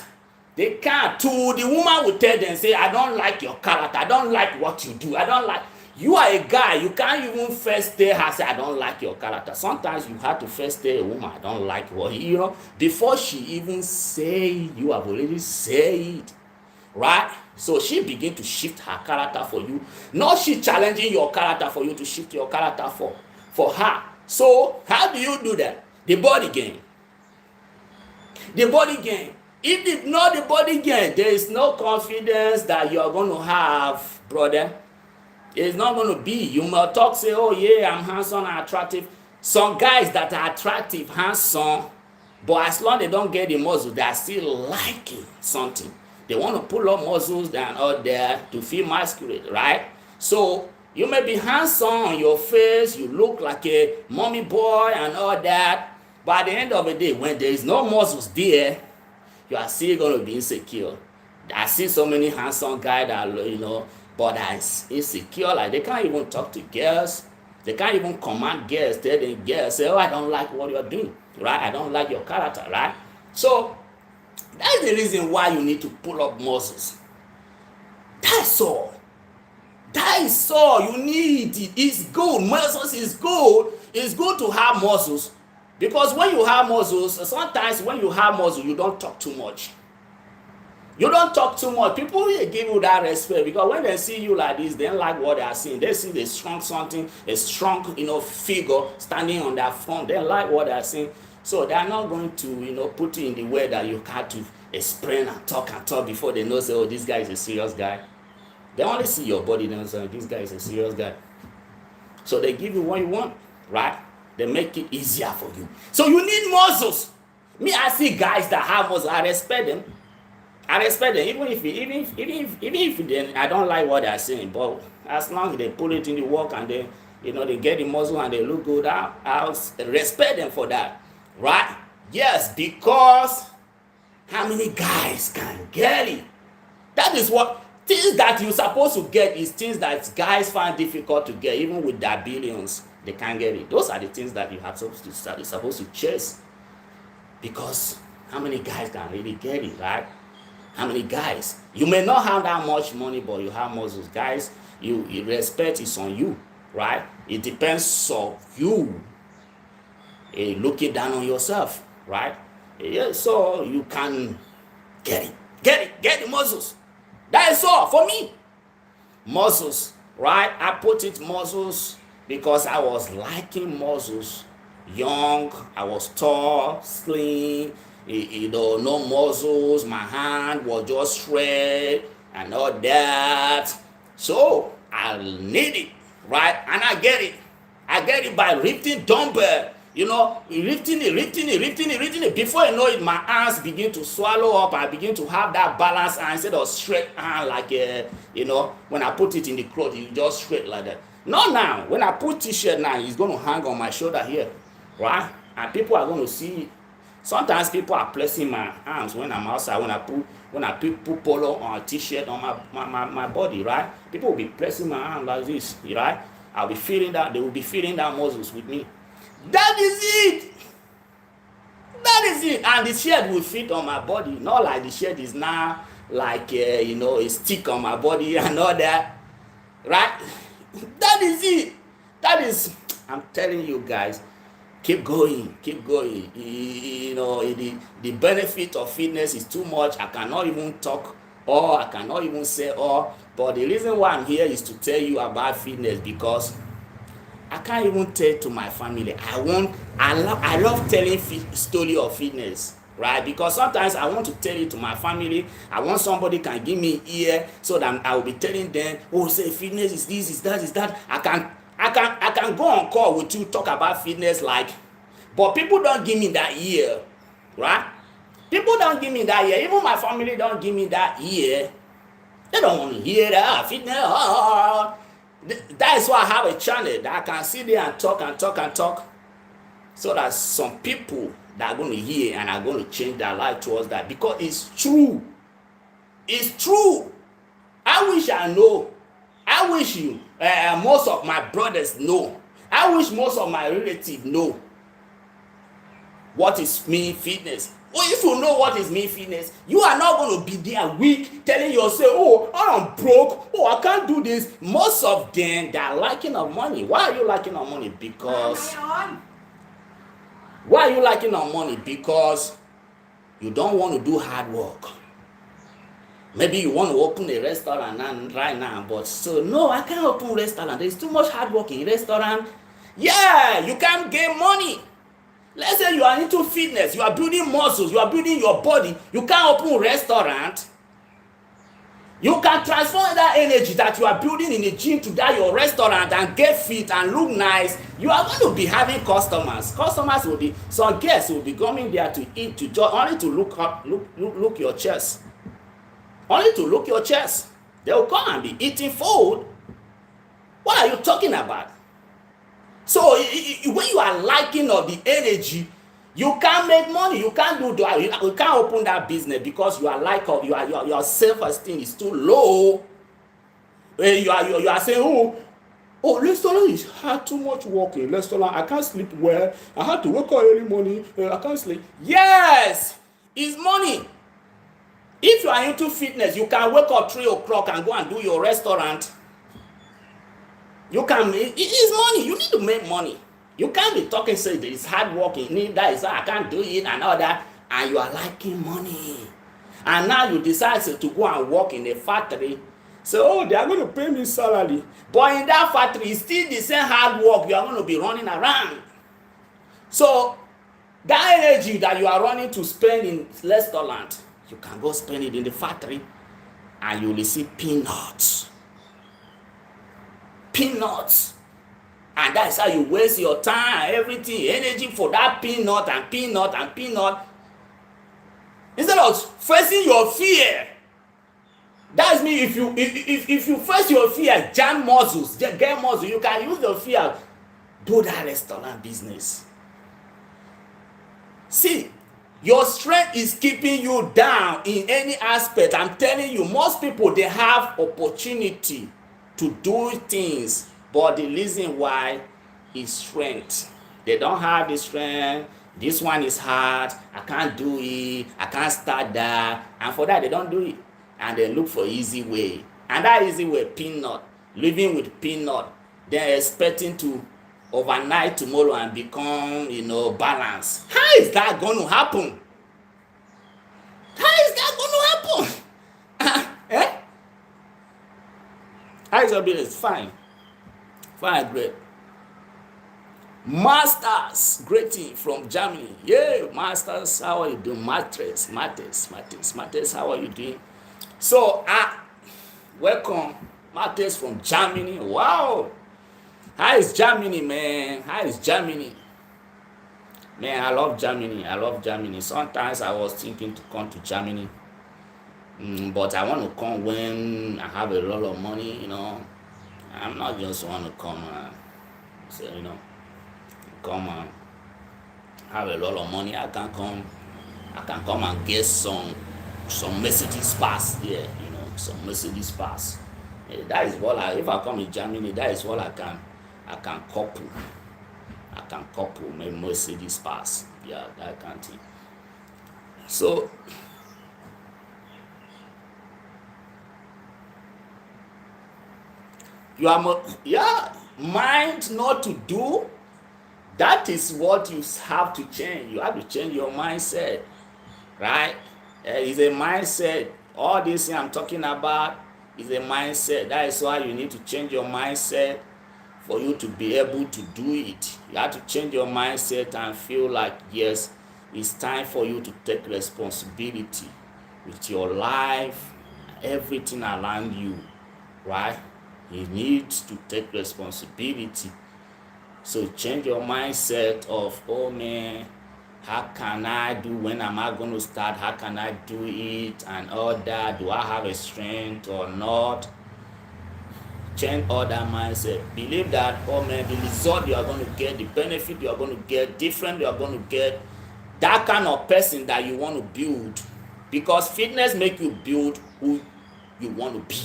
To the woman will tell them, say, I don't like your character, I don't like what you do, I don't like. You are a guy, you can't even first tell her, say, I don't like your character. Sometimes you have to first tell a woman, I don't like what, before she even say, you have already said, right? So she begin to shift her character for you. Not she challenging your character for you to shift your character for her. So how do you do that? The body game. The body game. If it's not the body game, there is no confidence that you are going to have, brother. It's not going to be. You might talk, say, oh yeah, I'm handsome and attractive. Some guys that are attractive, handsome, but as long as they don't get the muscle, they are still liking something. They want to pull up muscles and all there to feel masculine, right? So you may be handsome on your face, you look like a mommy boy and all that, but at the end of the day, when there is no muscles there, you are still going to be insecure. I see so many handsome guys that, but are insecure, like they can't even talk to girls. They can't even command girls, tell them girls, say, oh, I don't like what you're doing, right? I don't like your character, right? So that's the reason why you need to pull up muscles. That's all. That is all you need. It's good. Muscles is good. It's good to have muscles. Because when you have muscles, sometimes when you have muscles, you don't talk too much. You don't talk too much. People will give you that respect because when they see you like this, they don't like what they are seeing. They see the strong figure standing on their front. They like what they are seeing. So they are not going to, put you in the way that you have to explain and talk before they know, say, oh, this guy is a serious guy. They only see your body, they say, this guy is a serious guy. So they give you what you want, right? They make it easier for you. So you need muscles. Me, I see guys that have muscles. I respect them. I respect them, even if then I don't like what they are saying, but as long as they put it in the work and they, they get the muscle and they look good, I'll respect them for that, right? Yes, because how many guys can get it? That is what things that you're supposed to get is things that guys find difficult to get, even with their billions, they can't get it. Those are the things that you're supposed to chase, because how many guys can really get it, right? How many guys? You may not have that much money, but you have muscles. Guys, you respect is on you, right? It depends on you looking down on yourself, right? Yeah, so you can get the muscles. That is all for me. Muscles, right? I put it muscles because I was liking muscles. Young, I was tall, slim, no muscles. My hand was just shred and all that. So I need it, right? And I get it. I get it by lifting dumbbell. Lifting it. Before you know it, my hands begin to swallow up. I begin to have that balance hand instead of straight hand like, when I put it in the cloth, you just straight like that. Not now. When I put t-shirt now, it's going to hang on my shoulder here, right? And people are going to see it. Sometimes people are placing my hands when I'm outside, when I put polo on a t-shirt on my body, right? People will be placing my hand like this, right? I'll be feeling that. They will be feeling that muscles with me. That is it. And the shirt will fit on my body. Not like the shirt is now like, a stick on my body and all that. Right? That is it. I'm telling you guys, keep going. The benefit of fitness is too much. I cannot even talk, or I cannot even say all. But the reason why I'm here is to tell you about fitness, because I can't even tell to my family. I love telling story of fitness, right? Because sometimes I want to tell it to my family. I want somebody can give me ear so that I will be telling them, oh, say fitness is this, is that. I can go on call with you, talk about fitness, but people don't give me that ear, right? People don't give me that ear. Even my family don't give me that ear. They don't want to hear that fitness. That is why I have a channel that I can sit there and talk, so that some people that are going to hear and are going to change their life towards that, because it's true. I wish I know. I wish most of my brothers know. I wish most of my relatives know what is mean fitness. Well, if you know what is mean fitness, you are not going to be there weak telling yourself, oh, I'm broke, oh, I can't do this. Most of them, they are lacking of money. Why are you lacking of money? Because you don't want to do hard work. Maybe you want to open a restaurant right now, but so no, I can't open a restaurant. There's too much hard work in restaurant. Yeah, you can't get money. Let's say you are into fitness, you are building muscles, you are building your body, you can't open a restaurant. You can transfer that energy that you are building in the gym to that your restaurant and get fit and look nice. You are going to be having customers. Some guests will be coming there to eat, only to look your chest. Only to look your chest. They will come and be eating food. What are you talking about? So when you are lacking of the energy, you can't make money. You can't do that. You can't open that business because you are your self-esteem is too low. You are saying, oh, restaurant is hard, too much work in restaurant. I can't sleep well. I have to wake up early morning. I can't sleep. Yes, it's money. If you are into fitness, you can wake up 3 o'clock and go and do your restaurant. You can make, it is money. You need to make money. You can't be talking, say it's hard work, I can't do it and all that, and you are liking money. And now you decide to go and work in a factory. So, they are going to pay me salary. But in that factory, it's still the same hard work. You are going to be running around. So, that energy that you are running to spend in restaurant, you can go spend it in the factory and you will receive peanuts. And that's how you waste your time, everything, energy for that peanut. Instead of facing your fear, that's me. If you face your fear, jam muscles, get muscles, you can use your fear, do that restaurant business. See, your strength is keeping you down in any aspect. I'm telling you, most people, they have opportunity to do things, but the reason why is strength. They don't have the strength. This one is hard, I can't do it, I can't start that, and for that they don't do it, and they look for easy way, and that easy way, peanut, living with peanut, they're expecting to overnight tomorrow and become, balance. How is that going to happen? How is that going to happen? Eh? How is your business? Fine, great. Masters, greeting from Germany. Yeah, Masters, how are you doing? Matters, how are you doing? So, welcome, Matters from Germany. Wow. How is Germany, man? How is Germany? Man, I love Germany. Sometimes I was thinking to come to Germany, but I want to come when I have a lot of money, I'm not just want to come, come and have a lot of money. I can come and get some Mercedes pass there, some Mercedes pass. That is what if I come in Germany, that is what I can couple. I can couple my Mercedes pass. Yeah, that kind of thing. So you are mind not to do. That is what you have to change. You have to change your mindset, right? It's a mindset. All this thing I'm talking about is a mindset. That is why you need to change your mindset for you to be able to do it. You have to change your mindset and feel like, yes, it's time for you to take responsibility with your life, everything around you, right? You need to take responsibility. So change your mindset of, oh man, how can I do, when am I going to start, how can I do it, and all that, do I have a strength or not? Change all that mindset. Believe that, oh man, the result you are going to get, the benefit you are going to get, different you are going to get, that kind of person that you want to build, because fitness make you build who you want to be,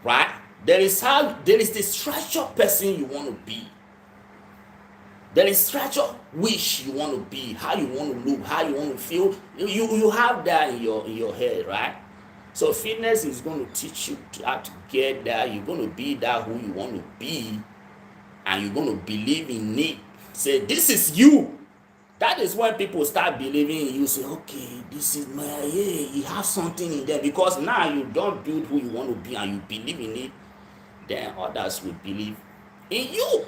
right? There is the structured person you want to be. There is structured wish you want to be, how you want to look, how you want to feel. You have that in your head, right? So fitness is going to teach you how to get there. You're going to be that who you want to be, and you're going to believe in it. Say, this is you. That is when people start believing in you. Say, okay, this is you have something in there, because now you don't build who you want to be and you believe in it. Then others will believe in you,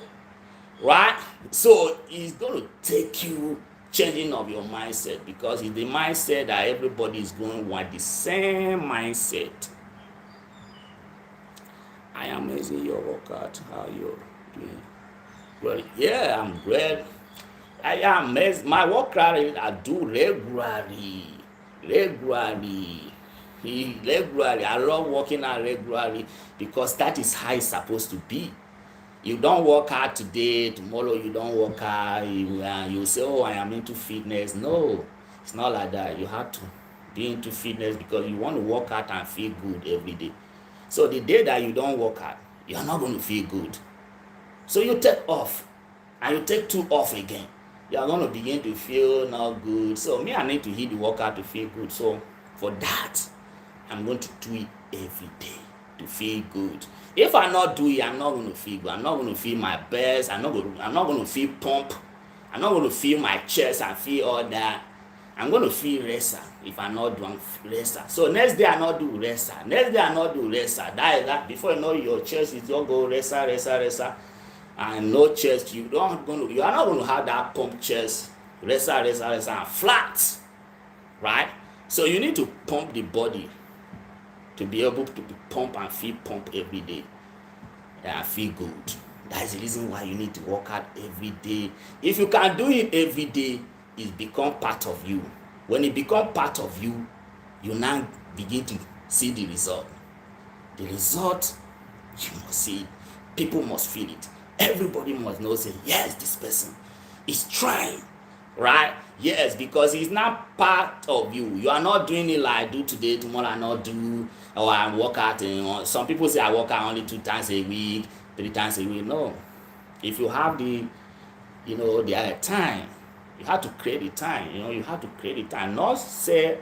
right? So it's going to take you changing of your mindset, because it's the mindset that everybody is going with, the same mindset. I am amazing your workout. How you doing? Well, yeah, I'm great. I am amazed. My workout I do regularly. I love working out regularly, because that is how it's supposed to be. You don't work out today, tomorrow you don't work out, you say, oh, I am into fitness. No, it's not like that. You have to be into fitness because you want to work out and feel good every day. So the day that you don't work out, you are not going to feel good. So you take off, and you take 2 off again. You are going to begin to feel not good. So me, I need to hit the workout to feel good. So for that, I'm going to do it every day to feel good. If I not do it, I'm not going to feel good. I'm not going to feel my best. I'm not going to feel pump. I'm not going to feel my chest and feel all that. I'm going to feel lesser if I not do lesser. So next day I not do lesser. Next day I not do lesser. That is that. Before you know, your chest is just go lesser, and no chest. You are not going to have that pump chest, lesser, and flat, right? So you need to pump the body to be able to pump and feel pump every day and feel good. That is the reason why you need to work out every day. If you can do it every day, it become part of you. When it become part of you, you now begin to see the result. The result, you must see it. People must feel it. Everybody must know, say, yes, this person is trying, right? Yes, because it's not part of you. You are not doing it like I do today, tomorrow I not do, or I work out. Some people say I work out only 2 times a week, 3 times a week. No. If you have the time, you have to create the time. You have to create the time. Not say,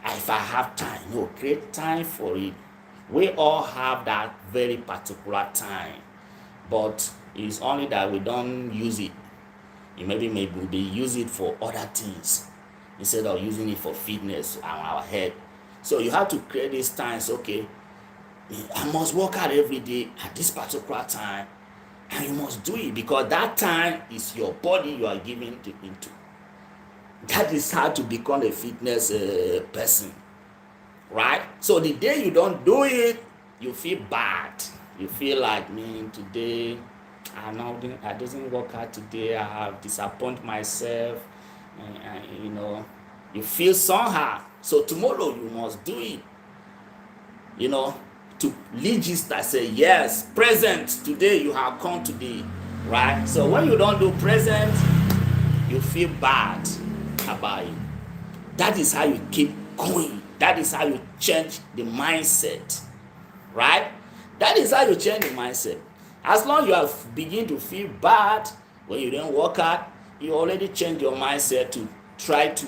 if I have time. No, create time for it. We all have that very particular time, but it's only that we don't use it. Maybe we use it for other things instead of using it for fitness and our head. So you have to create these times. Okay, I must work out every day at this particular time, and you must do it because that time is your body you are giving into. That is how to become a fitness person, right? So the day you don't do it, you feel bad. You feel like, man, today I didn't work out today. I have disappointed myself. You feel somehow. So tomorrow you must do it. To register, say, yes, present today, you have come today, right? So when you don't do present, you feel bad about it. That is how you keep going. That is how you change the mindset, right? That is how you change the mindset. As long as you have begin to feel bad when you don't work out, you already change your mindset to try to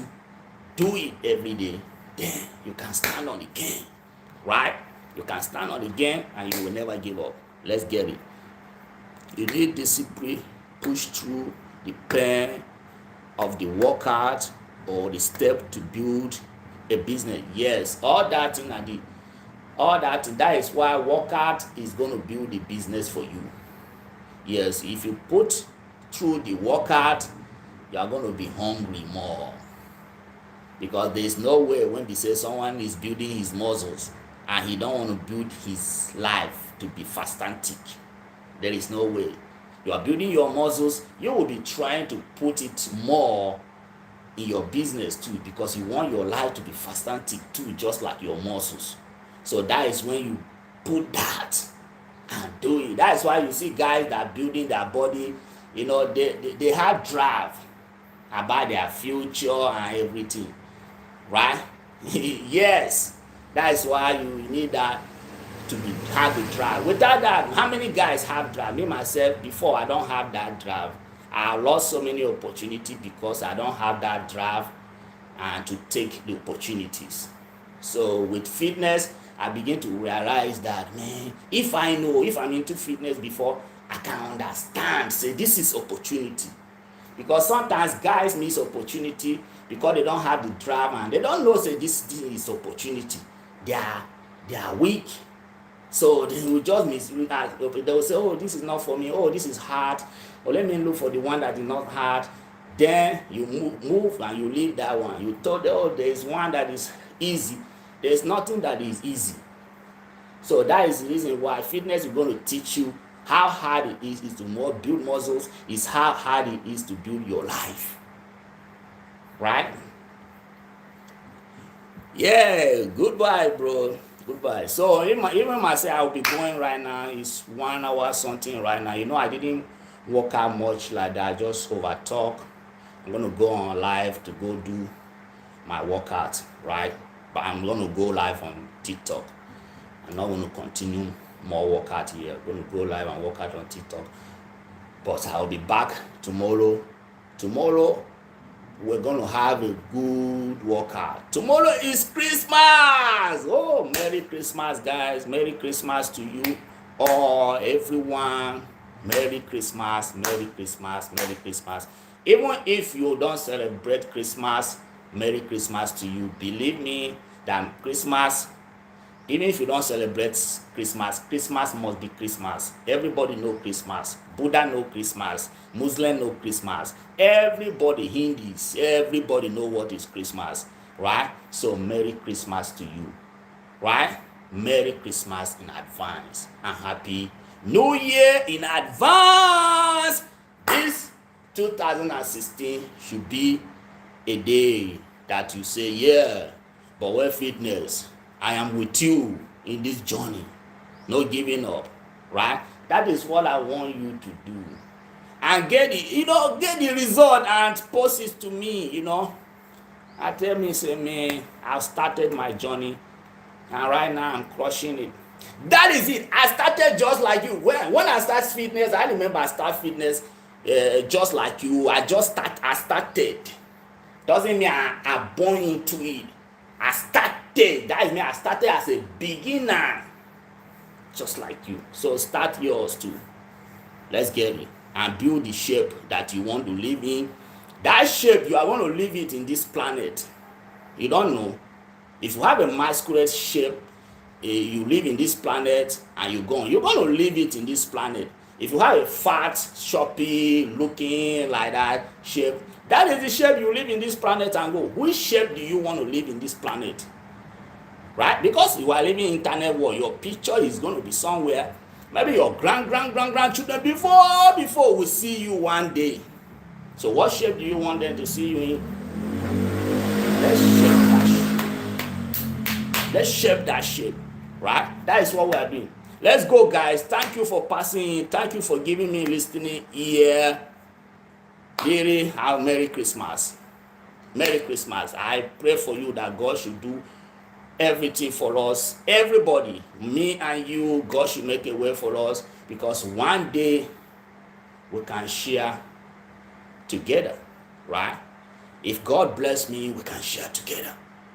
do it every day. Then you can stand on the game, right? You can stand on the game and you will never give up. Let's get it. You need discipline, push through the pain of the workout or the step to build a business. Yes, all that thing that is why workout is going to build the business for you. Yes, if you put through the workout, you are going to be hungry more. Because there is no way when they say someone is building his muscles and he don't want to build his life to be fast and thick. There is no way. You are building your muscles, you will be trying to put it more in your business too, because you want your life to be fast and thick too, just like your muscles. So that is when you put that and do it. That is why you see guys that are building their body, they have drive about their future and everything, right? Yes, that is why you need that to have the drive. Without that, how many guys have drive? Me myself, before, I don't have that drive. I lost so many opportunities because I don't have that drive and to take the opportunities. So with fitness, I begin to realize that, man, if I'm into fitness before, I can understand, say, this is opportunity. Because sometimes guys miss opportunity because they don't have the drive and they don't know, say, this is opportunity. They are weak. So they will just miss. They will say, oh, this is not for me. Oh, this is hard. Or let me look for the one that is not hard. Then you move and you leave that one. You thought, oh, there is one that is easy. There is nothing that is easy. So that is the reason why fitness is going to teach you how hard it is to build muscles, is how hard it is to build your life. Right? Yeah, goodbye, bro. Goodbye. So even myself, I'll be going right now. It's 1 hour something right now. I didn't work out much like that. I just over talk. I'm going to go on live to go do my workout, right? But I'm going to go live on TikTok. I'm not going to continue more workout here. I'm going to go live and work out on TikTok. But I'll be back tomorrow. Tomorrow, we're going to have a good workout. Tomorrow is Christmas. Oh, Merry Christmas, guys. Merry Christmas to you all, everyone. Merry Christmas, Merry Christmas, Merry Christmas. Even if you don't celebrate Christmas, Merry Christmas to you. Believe me that Christmas, even if you don't celebrate Christmas, Christmas must be Christmas. Everybody know Christmas. Buddha know Christmas. Muslim know Christmas. Everybody, Hindus, everybody know what is Christmas, right? So Merry Christmas to you, right? Merry Christmas in advance and Happy New Year in advance. This 2016 should be a day that you say, yeah, but where fitness, I am with you in this journey, no giving up, right? That is what I want you to do, and get the result and post it to me. I tell me, say, man, I've started my journey, and right now I'm crushing it. That is it. I started just like you. When I start fitness, I remember I start fitness just like you. I started. Doesn't mean I born into it. I started. That is me. I started as a beginner, just like you. So start yours too. Let's get it and build the shape that you want to live in. That shape, you are going to live it in this planet. You don't know. If you have a masquerade shape, you live in this planet and you're going to live it in this planet. If you have a fat, choppy, looking like that shape, that is the shape you live in this planet and go. Which shape do you want to live in this planet? Right? Because you are living in internet world, your picture is going to be somewhere. Maybe your grandchildren before will see you one day. So what shape do you want them to see you in? Let's shape that shape. Right? That is what we are doing. Let's go, guys. Thank you for passing in. Thank you for giving me listening ear. Really, have Merry Christmas. Merry Christmas. I pray for you that God should do everything for us. Everybody, me and you, God should make a way for us, because one day we can share together, right? If God bless me, we can share together.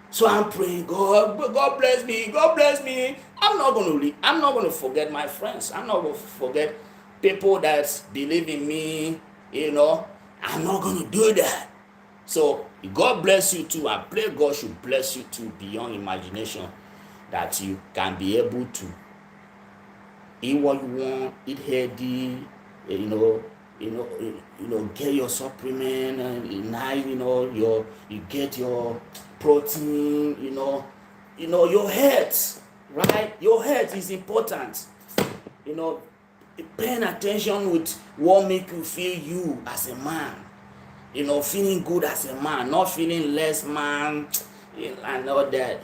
So I'm praying, God bless me, God bless me. I'm not going to forget my friends. I'm not going to forget people that believe in me, I'm not going to do that. So God bless you too. I pray God should bless you too beyond imagination, that you can be able to eat what you want, eat healthy, get your supplement, and you get your protein, your health, right? Your health is important. Paying attention with what make you feel you as a man. Feeling good as a man, not feeling less man, and all that.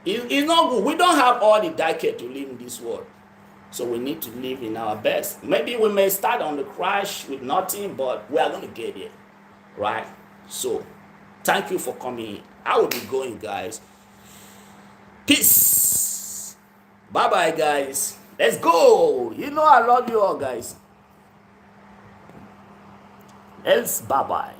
It's not good. We don't have all the decade to live in this world. So we need to live in our best. Maybe we may start on the crash with nothing, but we are going to get there, right? So thank you for coming. I will be going, guys. Peace. Bye-bye, guys. Let's go. I love you all, guys. Else, bye-bye.